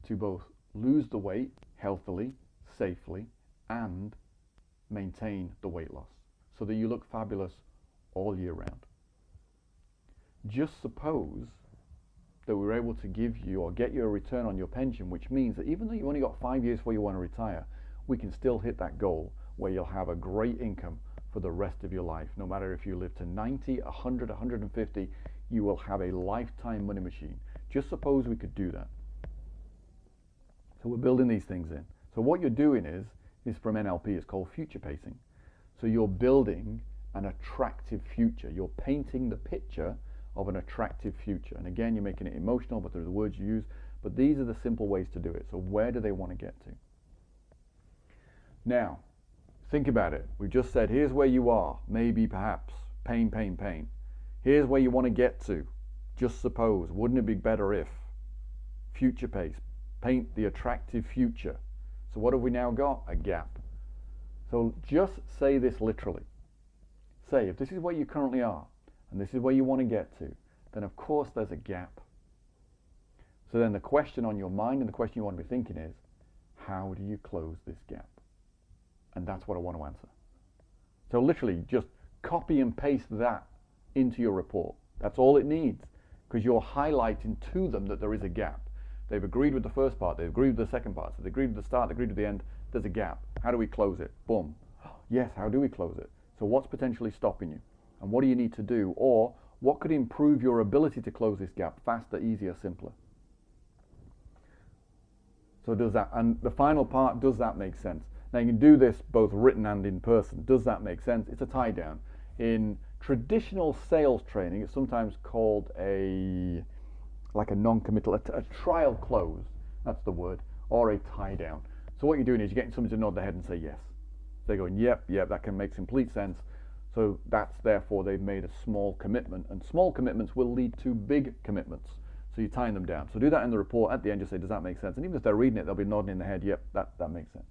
to both lose the weight healthily, safely, and maintain the weight loss so that you look fabulous all year round? Just suppose that we were able to give you or get you a return on your pension, which means that even though you only got 5 years before you want to retire, we can still hit that goal where you'll have a great income for the rest of your life. No matter if you live to 90, 100, 150, you will have a lifetime money machine. Just suppose we could do that. So we're building these things in. So what you're doing is from NLP, it's called future pacing. So you're building an attractive future. You're painting the picture of an attractive future. And again, you're making it emotional, but there are the words you use. But these are the simple ways to do it. So where do they want to get to? Now, think about it. We just said, here's where you are, maybe, perhaps, pain, pain, pain. Here's where you want to get to. Just suppose, wouldn't it be better if? Future pace, paint the attractive future. So what have we now got? A gap. So just say this literally. Say, if this is where you currently are, and this is where you want to get to, then of course there's a gap. So then the question on your mind and the question you want to be thinking is, how do you close this gap? And that's what I want to answer. So literally just copy and paste that into your report. That's all it needs, because you're highlighting to them that there is a gap. They've agreed with the first part, they've agreed with the second part, so they agreed with the start, they agreed with the end, there's a gap. How do we close it? Boom. Yes, how do we close it? So what's potentially stopping you? And what do you need to do? Or what could improve your ability to close this gap faster, easier, simpler? So does that, and the final part, does that make sense? Now you can do this both written and in person. Does that make sense? It's a tie down. In traditional sales training, it's sometimes called like a non-committal, a trial close, that's the word, or a tie down. So what you're doing is you're getting somebody to nod their head and say yes. They're going, yep, that can make complete sense. So that's therefore they've made a small commitment, and small commitments will lead to big commitments. So you're tying them down. So do that in the report. At the end, just say, does that make sense? And even if they're reading it, they'll be nodding in their head, yep, that makes sense.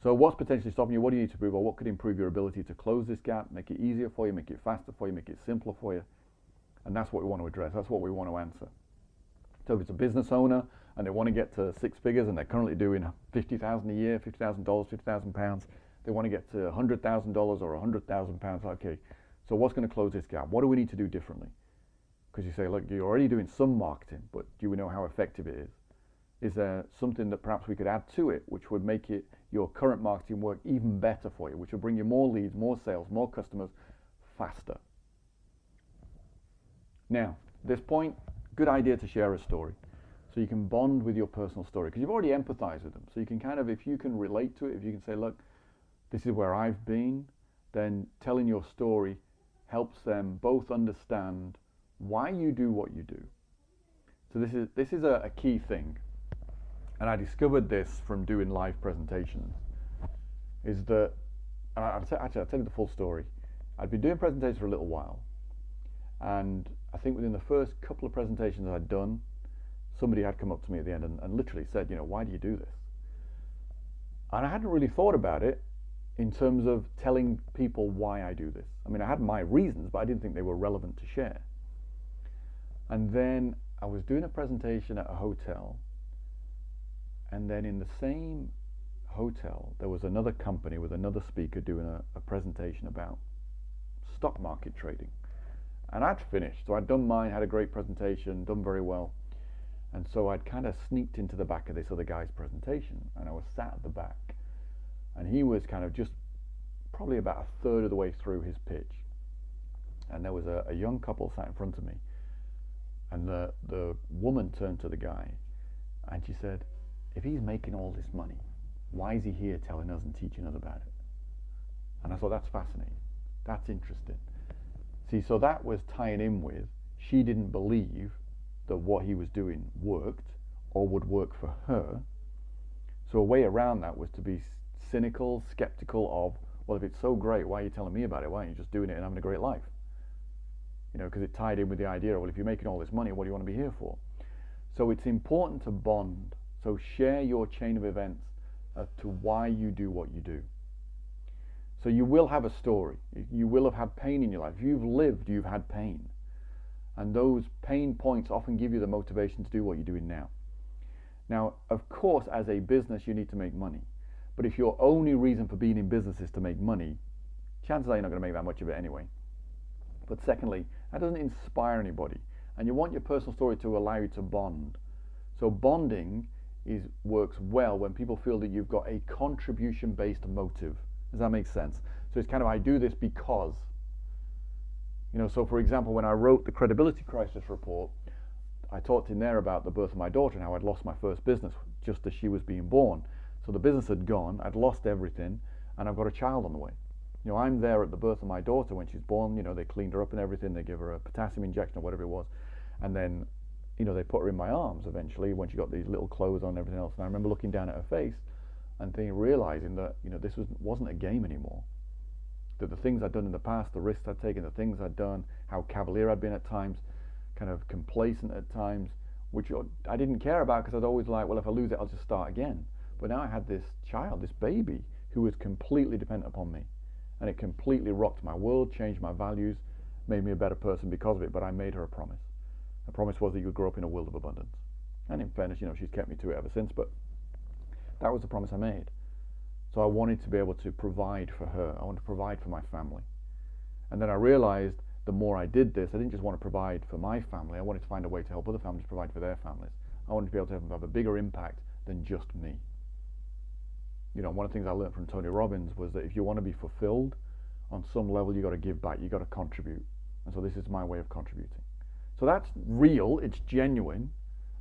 So what's potentially stopping you? What do you need to improve? Or what could improve your ability to close this gap, make it easier for you, make it faster for you, make it simpler for you? And that's what we want to address. That's what we want to answer. So if it's a business owner and they want to get to 6 figures and they're currently doing $50,000 a year, $50,000, £50,000, they want to get to $100,000 or £100,000. Okay, so what's going to close this gap? What do we need to do differently? Because you say, look, you're already doing some marketing, but do we know how effective it is? Is there something that perhaps we could add to it which would make it your current marketing work even better for you, which will bring you more leads, more sales, more customers faster? Now, at this point, good idea to share a story so you can bond with your personal story, because you've already empathized with them. So you can kind of, if you can relate to it, if you can say, look, this is where I've been, then telling your story helps them both understand why you do what you do. So this is a key thing. And I discovered this from doing live presentations, is that, I'll tell you the full story. I'd been doing presentations for a little while, and I think within the first couple of presentations I'd done, somebody had come up to me at the end and literally said, why do you do this? And I hadn't really thought about it in terms of telling people why I do this. I mean, I had my reasons, but I didn't think they were relevant to share. And then I was doing a presentation at a hotel, and then in the same hotel there was another company with another speaker doing a presentation about stock market trading. And I'd finished, so I'd done mine, had a great presentation, done very well. And so I'd kind of sneaked into the back of this other guy's presentation, and I was sat at the back, and he was kind of just probably about a third of the way through his pitch, and there was a young couple sat in front of me, and the woman turned to the guy and she said, if he's making all this money, why is he here telling us and teaching us about it? And I thought, that's fascinating, that's interesting. See, so that was tying in with, she didn't believe that what he was doing worked or would work for her. So a way around that was to be cynical, skeptical of, well, if it's so great, why are you telling me about it? Why aren't you just doing it and having a great life? You know, because it tied in with the idea of, well, if you're making all this money, what do you want to be here for? So it's important to bond. So share your chain of events as to why you do what you do. So you will have a story. You will have had pain in your life. If you've lived, you've had pain. And those pain points often give you the motivation to do what you're doing now. Now, of course, as a business, you need to make money. But if your only reason for being in business is to make money, chances are you're not going to make that much of it anyway. But secondly, that doesn't inspire anybody. And you want your personal story to allow you to bond. So bonding works well when people feel that you've got a contribution-based motive. Does that make sense? So it's kind of, I do this because. You know, so for example, when I wrote the Credibility Crisis report, I talked in there about the birth of my daughter and how I'd lost my first business just as she was being born. So the business had gone, I'd lost everything, and I've got a child on the way. You know, I'm there at the birth of my daughter when she's born. You know, they cleaned her up and everything, they give her a potassium injection or whatever it was, and then, you know, they put her in my arms eventually when she got these little clothes on and everything else. And I remember looking down at her face and realizing that, you know, this wasn't a game anymore. That the things I'd done in the past, the risks I'd taken, the things I'd done, how cavalier I'd been at times, kind of complacent at times, which I didn't care about because I'd always like, well, if I lose it, I'll just start again. But now I had this child, this baby, who was completely dependent upon me. And it completely rocked my world, changed my values, made me a better person because of it. But I made her a promise. The promise was that you would grow up in a world of abundance. And in fairness, you know, she's kept me to it ever since, but that was the promise I made. So I wanted to be able to provide for her. I wanted to provide for my family. And then I realized the more I did this, I didn't just want to provide for my family. I wanted to find a way to help other families provide for their families. I wanted to be able to have a bigger impact than just me. You know, one of the things I learned from Tony Robbins was that if you want to be fulfilled, on some level you've got to give back, you've got to contribute. And so this is my way of contributing. So that's real, it's genuine,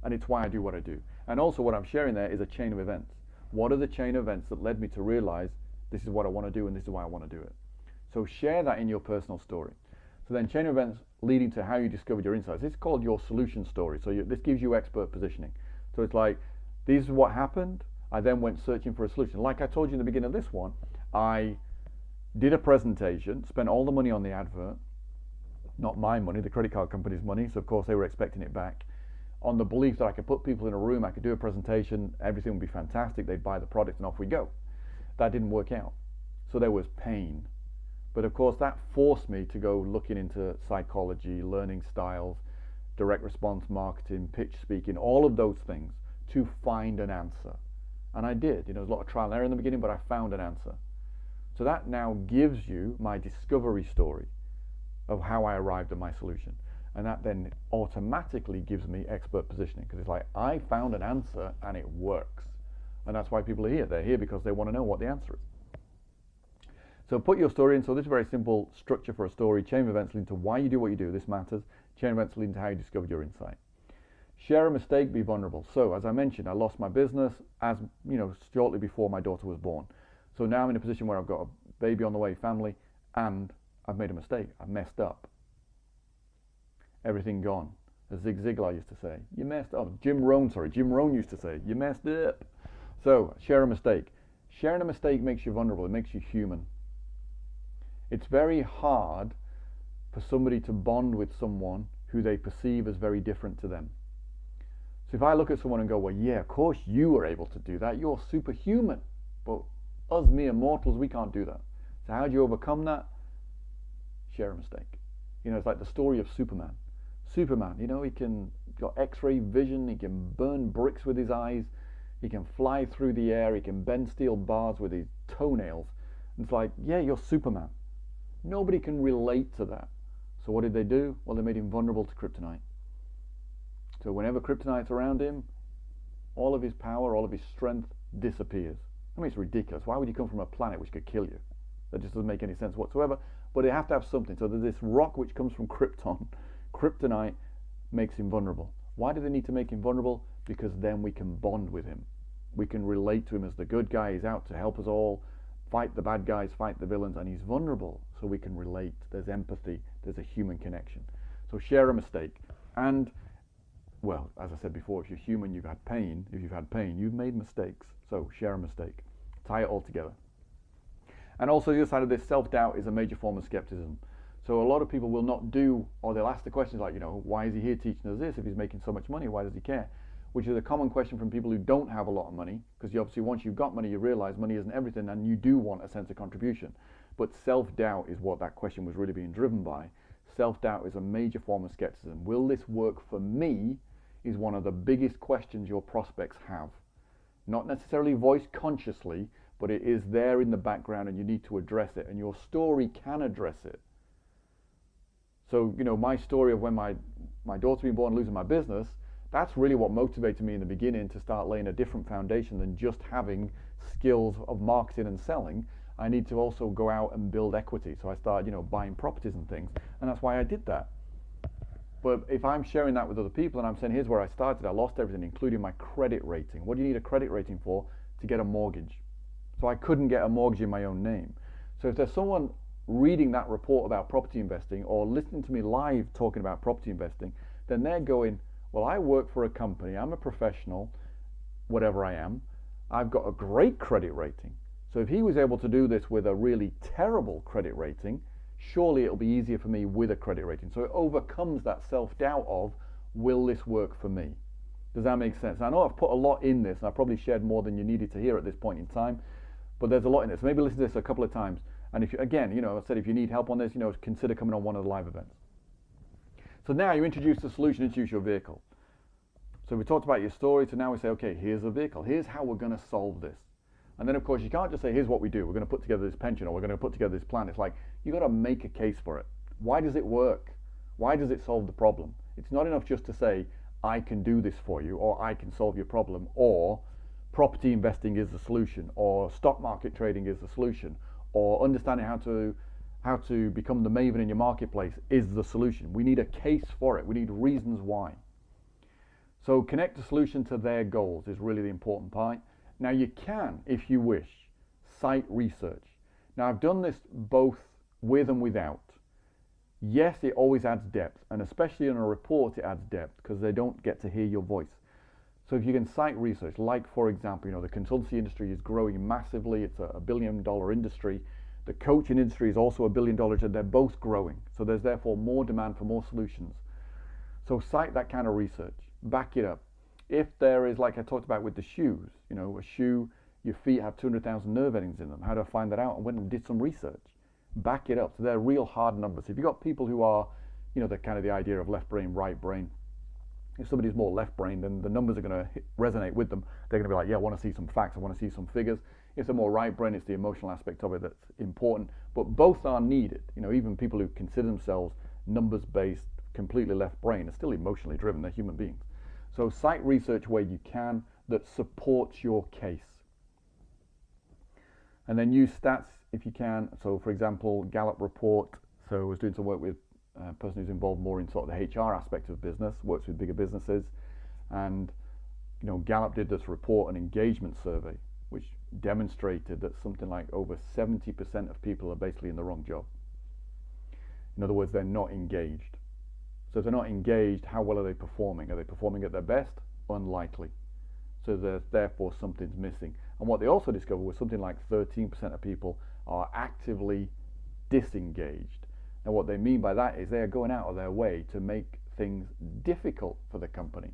and it's why I do what I do. And also what I'm sharing there is a chain of events. What are the chain of events that led me to realize this is what I want to do and this is why I want to do it? So share that in your personal story. So then chain of events leading to how you discovered your insights. It's called your solution story. So this gives you expert positioning. So it's like, this is what happened. I then went searching for a solution. Like I told you in the beginning of this one, I did a presentation, spent all the money on the advert, not my money, the credit card company's money, so of course they were expecting it back, on the belief that I could put people in a room, I could do a presentation, everything would be fantastic, they'd buy the product and off we go. That didn't work out. So there was pain. But of course that forced me to go looking into psychology, learning styles, direct response marketing, pitch speaking, all of those things to find an answer. And I did. You know, there's a lot of trial and error in the beginning, but I found an answer. So that now gives you my discovery story of how I arrived at my solution. And that then automatically gives me expert positioning, because it's like, I found an answer and it works. And that's why people are here. They're here because they want to know what the answer is. So put your story in. So this is a very simple structure for a story. Chain of events leading to why you do what you do. This matters. Chain of events leading to how you discovered your insight. Share a mistake, be vulnerable. So as I mentioned, I lost my business shortly before my daughter was born. So now I'm in a position where I've got a baby on the way, family, and I've made a mistake. I've messed up. Everything gone. As Zig Ziglar used to say, you messed up. Jim Rohn used to say, you messed up. So share a mistake. Sharing a mistake makes you vulnerable. It makes you human. It's very hard for somebody to bond with someone who they perceive as very different to them. So if I look at someone and go, well, yeah, of course you were able to do that. You're superhuman. But us mere mortals, we can't do that. So how do you overcome that? Share a mistake. It's like the story of Superman. Superman, he got X-ray vision, he can burn bricks with his eyes, he can fly through the air, he can bend steel bars with his toenails. And it's like, yeah, you're Superman. Nobody can relate to that. So what did they do? Well, they made him vulnerable to kryptonite. So whenever kryptonite's around him, all of his power, all of his strength disappears. I mean, it's ridiculous. Why would you come from a planet which could kill you? That just doesn't make any sense whatsoever. But they have to have something. So there's this rock which comes from Krypton. Kryptonite makes him vulnerable. Why do they need to make him vulnerable? Because then we can bond with him. We can relate to him as the good guy. He's out to help us all, fight the bad guys, fight the villains, and he's vulnerable. So we can relate. There's empathy. There's a human connection. So share a mistake. And, well, as I said before, if you're human, you've had pain. If you've had pain, you've made mistakes. So share a mistake. Tie it all together. And also the other side of this, self-doubt is a major form of skepticism. So a lot of people will not do, or they'll ask the questions like, why is he here teaching us this? If he's making so much money, why does he care? Which is a common question from people who don't have a lot of money, because obviously once you've got money, you realize money isn't everything, and you do want a sense of contribution. But self-doubt is what that question was really being driven by. Self-doubt is a major form of skepticism. Will this work for me? Is one of the biggest questions your prospects have. Not necessarily voiced consciously, but it is there in the background and you need to address it, and your story can address it. So, my story of when my daughter being born, losing my business, that's really what motivated me in the beginning to start laying a different foundation than just having skills of marketing and selling. I need to also go out and build equity. So I started, buying properties and things, and that's why I did that. But if I'm sharing that with other people and I'm saying, here's where I started, I lost everything, including my credit rating. What do you need a credit rating for? To get a mortgage. So I couldn't get a mortgage in my own name. So if there's someone reading that report about property investing or listening to me live talking about property investing, then they're going, well, I work for a company, I'm a professional, whatever I am, I've got a great credit rating. So if he was able to do this with a really terrible credit rating, surely it'll be easier for me with a credit rating. So it overcomes that self-doubt of, will this work for me? Does that make sense? I know I've put a lot in this, and I probably shared more than you needed to hear at this point in time, but there's a lot in this. Maybe listen to this a couple of times. And if you, again, I said if you need help on this, consider coming on one of the live events. So now you introduce the solution, introduce your vehicle. So we talked about your story, so now we say, okay, here's the vehicle. Here's how we're going to solve this. And then, of course, you can't just say, here's what we do. We're going to put together this pension, or we're going to put together this plan. It's like, you've got to make a case for it. Why does it work? Why does it solve the problem? It's not enough just to say, I can do this for you, or I can solve your problem, or property investing is the solution, or stock market trading is the solution, or understanding how to become the maven in your marketplace is the solution. We need a case for it. We need reasons why. So connect the solution to their goals is really the important part. Now you can, if you wish, cite research. Now I've done this both with and without. Yes, it always adds depth, and especially in a report it adds depth because they don't get to hear your voice. So if you can cite research, like for example, the consultancy industry is growing massively. It's a $1 billion industry. The coaching industry is also $1 billion, and they're both growing. So there's therefore more demand for more solutions. So cite that kind of research, back it up. If there is, like I talked about with the shoes, a shoe, your feet have 200,000 nerve endings in them. How do I find that out? I went and did some research. Back it up. So they're real hard numbers. If you've got people who are, the kind of the idea of left brain, right brain, if somebody's more left brain, then the numbers are going to resonate with them. They're going to be like, yeah, I want to see some facts. I want to see some figures. If they're more right brain, it's the emotional aspect of it that's important. But both are needed. Even people who consider themselves numbers-based, completely left brain are still emotionally driven. They're human beings. So cite research where you can that supports your case. And then use stats if you can. So for example, Gallup report. So I was doing some work with a person who's involved more in sort of the HR aspect of business, works with bigger businesses. And Gallup did this report, an engagement survey, which demonstrated that something like over 70% of people are basically in the wrong job. In other words, they're not engaged. So if they're not engaged, how well are they performing? Are they performing at their best? Unlikely. So therefore something's missing. And what they also discovered was something like 13% of people are actively disengaged. Now what they mean by that is they are going out of their way to make things difficult for the company.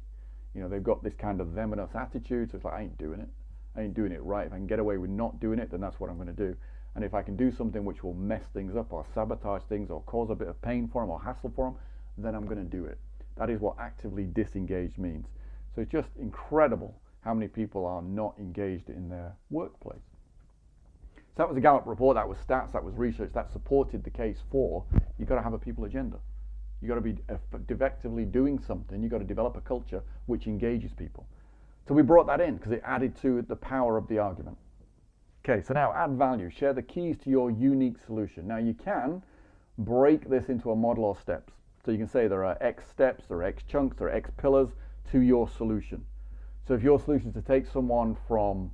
They've got this kind of them and us attitude, so it's like, I ain't doing it. I ain't doing it right. If I can get away with not doing it, then that's what I'm going to do. And if I can do something which will mess things up or sabotage things or cause a bit of pain for them or hassle for them, then I'm going to do it. That is what actively disengaged means. So it's just incredible how many people are not engaged in their workplace. So that was a Gallup report, that was stats, that was research, that supported the case for you've got to have a people agenda. You've got to be effectively doing something. You've got to develop a culture which engages people. So we brought that in because it added to the power of the argument. Okay, so now add value. Share the keys to your unique solution. Now you can break this into a model or steps. So you can say there are X steps, there are X chunks, there are X pillars to your solution. So if your solution is to take someone from,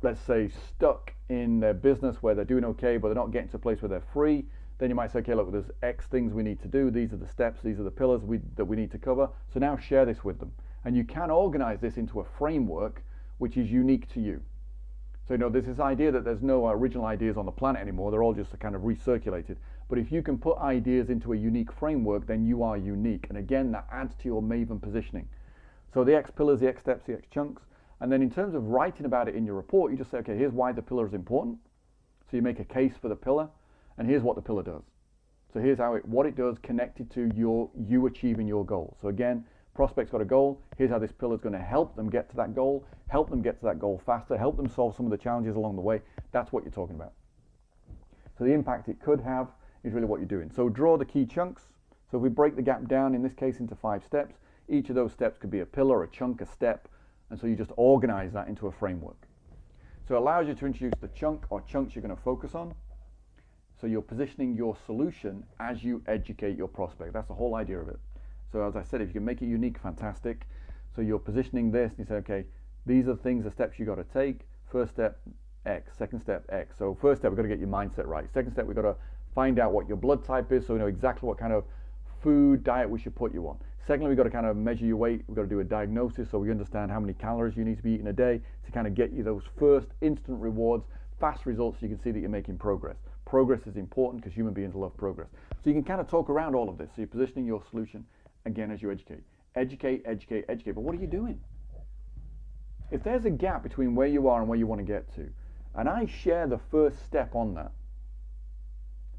let's say, stuck in their business where they're doing okay, but they're not getting to a place where they're free, then you might say, okay, look, there's X things we need to do. These are the steps, these are the pillars that we need to cover. So now share this with them. And you can organize this into a framework which is unique to you. So, there's this idea that there's no original ideas on the planet anymore. They're all just kind of recirculated. But if you can put ideas into a unique framework, then you are unique. And again, that adds to your Maven positioning. So the X pillars, the X steps, the X chunks. And then in terms of writing about it in your report, you just say, okay, here's why the pillar is important. So you make a case for the pillar, and here's what the pillar does. So here's what it does connected to you achieving your goal. So again, prospect's got a goal. Here's how this pillar is going to help them get to that goal, help them get to that goal faster, help them solve some of the challenges along the way. That's what you're talking about. So the impact it could have is really what you're doing. So draw the key chunks. So if we break the gap down, in this case, into 5 steps, each of those steps could be a pillar, a chunk, a step. And so you just organize that into a framework. So it allows you to introduce the chunk or chunks you're going to focus on. So you're positioning your solution as you educate your prospect. That's the whole idea of it. So as I said, if you can make it unique, fantastic. So you're positioning this and you say, okay, these are the things, the steps you got to take. First step, X. Second step, X. So first step, we've got to get your mindset right. Second step, we've got to find out what your blood type is so we know exactly what kind of food diet we should put you on. Secondly, we've got to kind of measure your weight. We've got to do a diagnosis so we understand how many calories you need to be eating a day to kind of get you those first instant rewards, fast results so you can see that you're making progress. Progress is important because human beings love progress. So you can kind of talk around all of this. So you're positioning your solution again as you educate. Educate, educate, educate. But what are you doing? If there's a gap between where you are and where you want to get to, and I share the first step on that,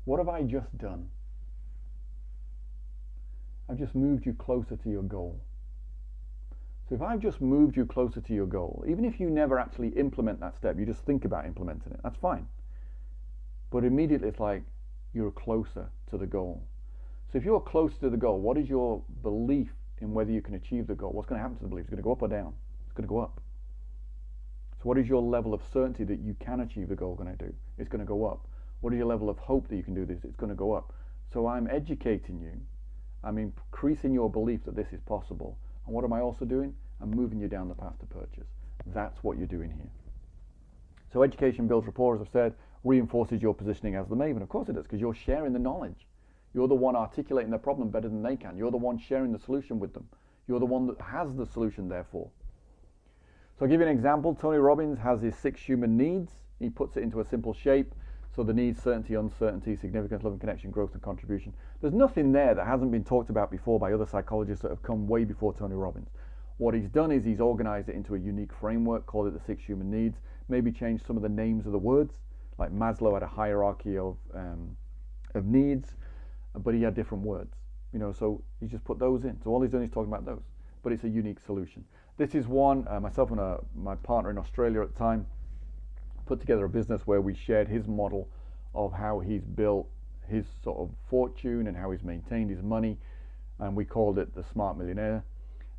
what have I just done? I've just moved you closer to your goal. So if I've just moved you closer to your goal, even if you never actually implement that step, you just think about implementing it, that's fine. But immediately it's like you're closer to the goal. So if you're closer to the goal, what is your belief in whether you can achieve the goal? What's going to happen to the belief? It's going to go up or down? It's going to go up. So what is your level of certainty that you can achieve the goal going to do? It's going to go up. What is your level of hope that you can do this? It's going to go up. So I'm educating you. I'm increasing your belief that this is possible. And what am I also doing? I'm moving you down the path to purchase. That's what you're doing here. So education builds rapport, as I've said, reinforces your positioning as the Maven. Of course it does, because you're sharing the knowledge. You're the one articulating the problem better than they can. You're the one sharing the solution with them. You're the one that has the solution, therefore. So I'll give you an example. Tony Robbins has his 6 human needs. He puts it into a simple shape. So the needs: certainty, uncertainty, significance, love and connection, growth and contribution. There's nothing there that hasn't been talked about before by other psychologists that have come way before Tony Robbins. What he's done is he's organized it into a unique framework, called it the 6 human needs, maybe changed some of the names of the words, like Maslow had a hierarchy of needs, but he had different words, so he just put those in. So all he's doing is talking about those, but it's a unique solution. This is one, myself and my partner in Australia at the time put together a business where we shared his model of how he's built his sort of fortune and how he's maintained his money, and we called it the Smart Millionaire.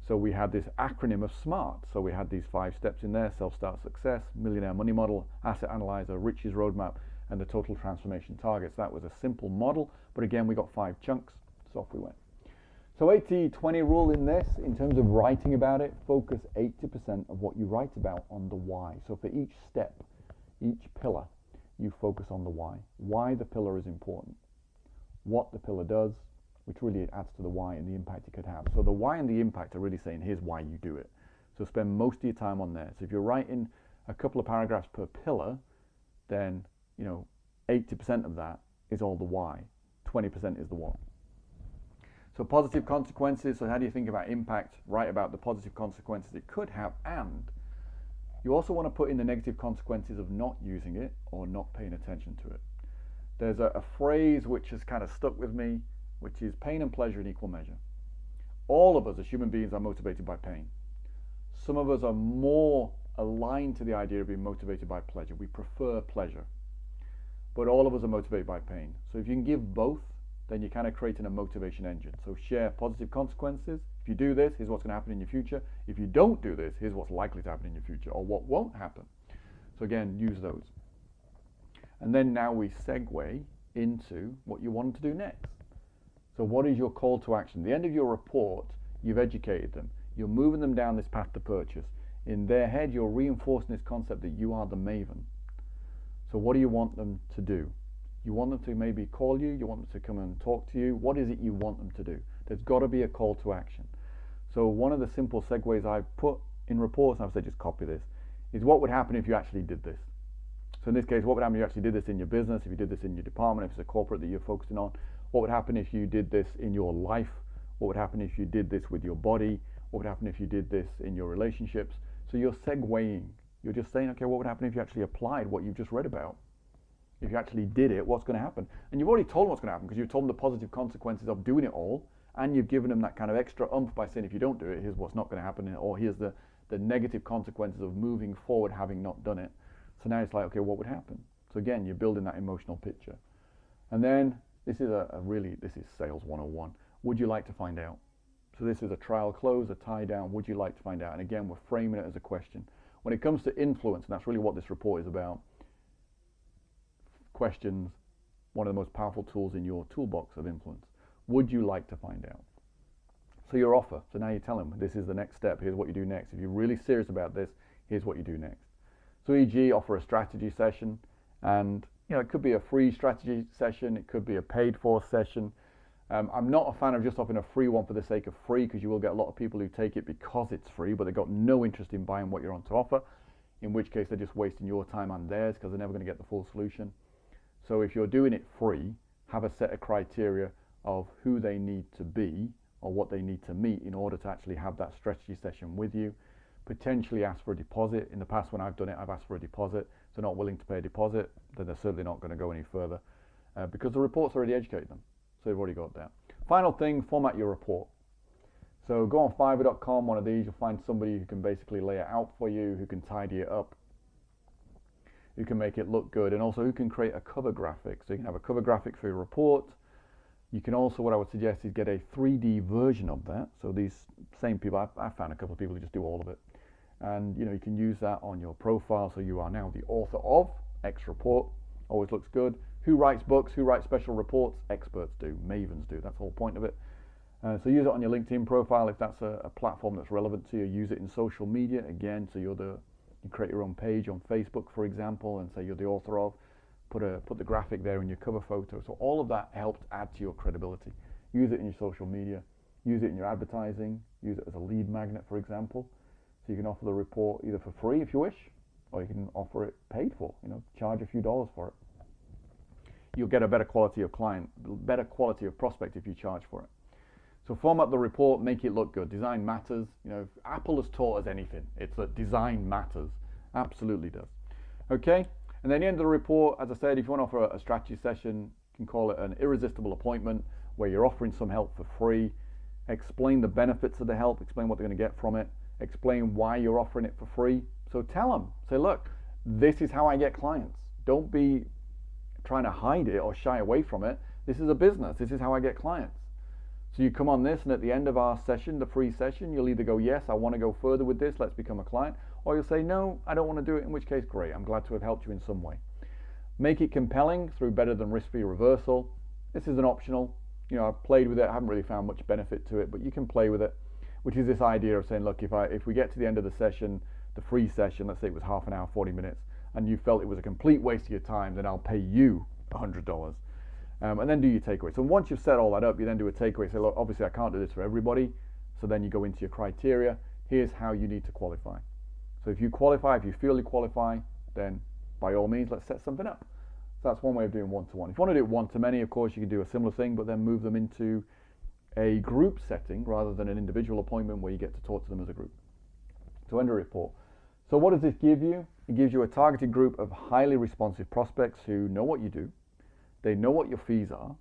So we had this acronym of SMART. So we had these 5 steps in there: self-start success, millionaire money model, asset analyzer, riches roadmap, and the total transformation targets. That was a simple model, but again, we got 5 chunks, so off we went. So 80-20 rule in this, in terms of writing about it, focus 80% of what you write about on the why. So for each step, each pillar, you focus on the why the pillar is important, what the pillar does, which really adds to the why and the impact it could have. So the why and the impact are really saying, here's why you do it. So spend most of your time on there. So if you're writing a couple of paragraphs per pillar, then 80% of that is all the why, 20% is the what. So positive consequences. So how do you think about impact? Write about the positive consequences it could have, and You also want to put in the negative consequences of not using it or not paying attention to it. There's a phrase which has kind of stuck with me, which is pain and pleasure in equal measure. All of us as human beings are motivated by pain. Some of us are more aligned to the idea of being motivated by pleasure. We prefer pleasure. But all of us are motivated by pain. So if you can give both, then you're kind of creating a motivation engine. So share positive consequences. If you do this, here's what's going to happen in your future. If you don't do this, here's what's likely to happen in your future, or what won't happen. So again, use those. And then now we segue into what you want to do next. So what is your call to action? At the end of your report, you've educated them. You're moving them down this path to purchase. In their head, you're reinforcing this concept that you are the maven. So what do you want them to do? You want them to maybe call you, you want them to come and talk to you. What is it you want them to do? There's got to be a call to action. So one of the simple segues I've put in reports, and I've said just copy this, is what would happen if you actually did this? So in this case, what would happen if you actually did this in your business, if you did this in your department, if it's a corporate that you're focusing on? What would happen if you did this in your life? What would happen if you did this with your body? What would happen if you did this in your relationships? So you're segueing. You're just saying, okay, what would happen if you actually applied what you've just read about? If you actually did it, what's going to happen? And you've already told them what's going to happen because you've told them the positive consequences of doing it all, and you've given them that kind of extra oomph by saying, if you don't do it, here's what's not going to happen, or here's the negative consequences of moving forward having not done it. So now it's like, okay, what would happen? So again, you're building that emotional picture. And then this is this is sales 101. Would you like to find out? So this is a trial close, a tie down. Would you like to find out? And again, we're framing it as a question. When it comes to influence, and that's really what this report is about, questions, one of the most powerful tools in your toolbox of influence. Would you like to find out? So your offer. So now you tell them, this is the next step. Here's what you do next. If you're really serious about this, here's what you do next. So e.g., offer a strategy session, and it could be a free strategy session. It could be a paid for session. I'm not a fan of just offering a free one for the sake of free, because you will get a lot of people who take it because it's free, but they've got no interest in buying what you're on to offer, in which case they're just wasting your time and theirs because they're never going to get the full solution. So if you're doing it free, have a set of criteria of who they need to be or what they need to meet in order to actually have that strategy session with you. Potentially ask for a deposit. In the past, when I've done it, I've asked for a deposit. If they're not willing to pay a deposit, then they're certainly not going to go any further because the report's already educated them. So they've already got that. Final thing, format your report. So go on Fiverr.com, one of these, you'll find somebody who can basically lay it out for you, who can tidy it up, who can make it look good, and also who can create a cover graphic. So you can have a cover graphic for your report. You can also, what I would suggest is get a 3D version of that. So these same people, I've found a couple of people who just do all of it. And you can use that on your profile. So you are now the author of X report. Always looks good. Who writes books? Who writes special reports? Experts do. Mavens do. That's the whole point of it. So use it on your LinkedIn profile if that's a platform that's relevant to you. Use it in social media again. So you create your own page on Facebook, for example, and say you're the author of. Put the graphic there in your cover photo. So all of that helps add to your credibility. Use it in your social media. Use it in your advertising. Use it as a lead magnet, for example. So you can offer the report either for free if you wish, or you can offer it paid for. Charge a few dollars for it. You'll get a better quality of client, better quality of prospect if you charge for it. So format the report, make it look good. Design matters. If Apple has taught us anything, it's that design matters. Absolutely does. Okay. And then the end of the report, as I said, if you want to offer a strategy session, you can call it an irresistible appointment where you're offering some help for free. Explain the benefits of the help, explain what they're going to get from it, explain why you're offering it for free. So tell them, say, look, this is how I get clients. Don't be trying to hide it or shy away from it. This is a business. This is how I get clients. So you come on this, and at the end of our session, the free session, you'll either go, yes, I want to go further with this, let's become a client, or you'll say, no, I don't want to do it, in which case, great, I'm glad to have helped you in some way. Make it compelling through better than risk-free reversal. This is an optional. I've played with it, I haven't really found much benefit to it, but you can play with it, which is this idea of saying, look, if we get to the end of the session, the free session, let's say it was half an hour, 40 minutes, and you felt it was a complete waste of your time, then I'll pay you $100. And then do your takeaway. So once you've set all that up, you then do a takeaway. Say, look, obviously I can't do this for everybody. So then you go into your criteria. Here's how you need to qualify. So if you qualify, if you feel you qualify, then by all means, let's set something up. So that's one way of doing one-to-one. If you want to do it one-to-many, of course, you can do a similar thing, but then move them into a group setting rather than an individual appointment where you get to talk to them as a group. So end a report. So what does this give you? It gives you a targeted group of highly responsive prospects who know what you do, they know what your fees are,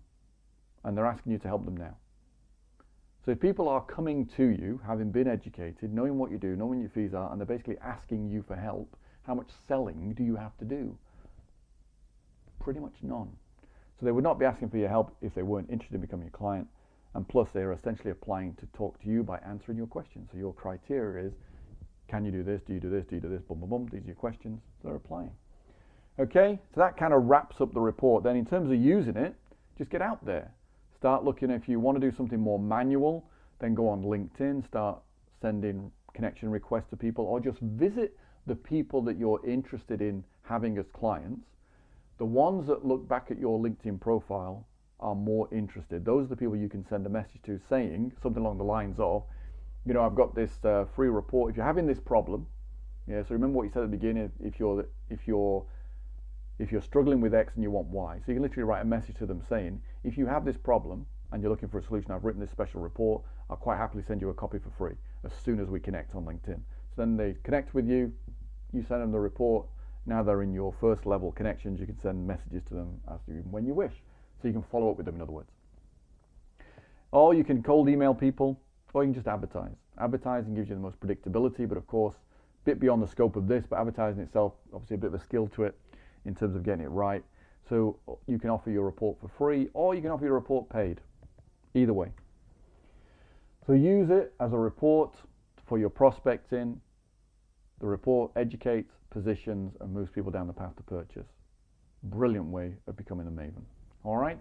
and they're asking you to help them now. So if people are coming to you, having been educated, knowing what you do, knowing what your fees are, and they're basically asking you for help, how much selling do you have to do? Pretty much none. So they would not be asking for your help if they weren't interested in becoming a client. And plus, they're essentially applying to talk to you by answering your questions. So your criteria is, can you do this? Do you do this? Do you do this? Boom, boom, boom. These are your questions. They're applying. Okay, so that kind of wraps up the report. Then in terms of using it, just get out there. Start looking. If you want to do something more manual, then go on LinkedIn, start sending connection requests to people, or just visit the people that you're interested in having as clients. The ones that look back at your LinkedIn profile are more interested. Those are the people you can send a message to saying something along the lines of, you know, I've got this free report. If you're having this problem, yeah, so remember what you said at the beginning, if you're struggling with X and you want Y. So you can literally write a message to them saying, if you have this problem and you're looking for a solution, I've written this special report, I'll quite happily send you a copy for free as soon as we connect on LinkedIn. So then they connect with you, you send them the report, now they're in your first level connections, you can send messages to them as to when you wish. So you can follow up with them, in other words. Or you can cold email people, or you can just advertise. Advertising gives you the most predictability, but of course, a bit beyond the scope of this, but advertising itself, obviously a bit of a skill to it in terms of getting it right. So you can offer your report for free, or you can offer your report paid. Either way. So use it as a report for your prospecting. The report educates, positions, and moves people down the path to purchase. Brilliant way of becoming a Maven. All right.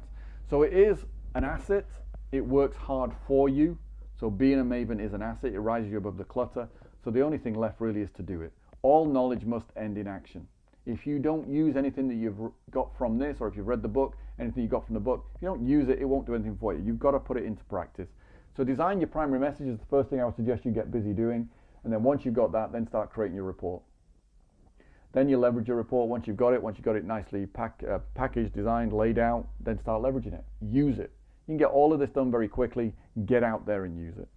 So it is an asset. It works hard for you. So being a Maven is an asset. It rises you above the clutter. So the only thing left really is to do it. All knowledge must end in action. If you don't use anything that you've got from this, or if you've read the book, anything you got from the book, if you don't use it, it won't do anything for you. You've got to put it into practice. So design your primary message is the first thing I would suggest you get busy doing. And then once you've got that, then start creating your report. Then you leverage your report. Once you've got it nicely packaged, designed, laid out, then start leveraging it. Use it. You can get all of this done very quickly. Get out there and use it.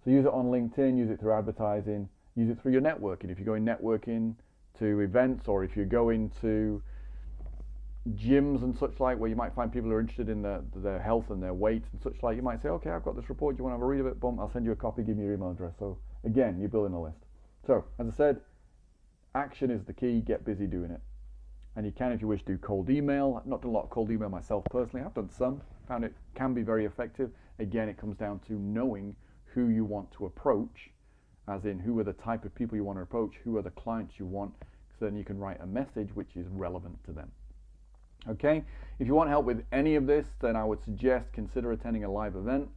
So use it on LinkedIn, use it through advertising, use it through your networking. If you're going networking to events, or if you're going to gyms and such like, where you might find people who are interested in their health and their weight and such like, you might say, okay, I've got this report, do you want to have a read of it? Boom, I'll send you a copy, give me your email address. So again, you're building a list. So as I said, action is the key. Get busy doing it. And you can, if you wish, do cold email. I've not done a lot of cold email myself personally. I've done some, found it can be very effective. Again, it comes down to knowing who you want to approach, as in who are the type of people you want to approach, who are the clients you want, so then you can write a message which is relevant to them. Okay, if you want help with any of this, then I would suggest consider attending a live event.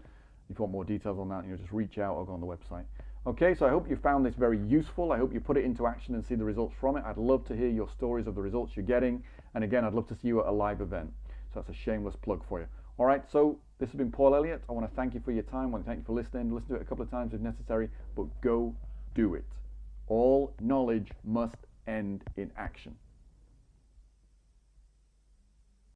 If you want more details on that, you just reach out or go on the website. Okay, so I hope you found this very useful. I hope you put it into action and see the results from it. I'd love to hear your stories of the results you're getting. And again, I'd love to see you at a live event. So that's a shameless plug for you. All right, so this has been Paul Elliott. I want to thank you for your time. I want to thank you for listening. Listen to it a couple of times if necessary, but go do it. All knowledge must end in action.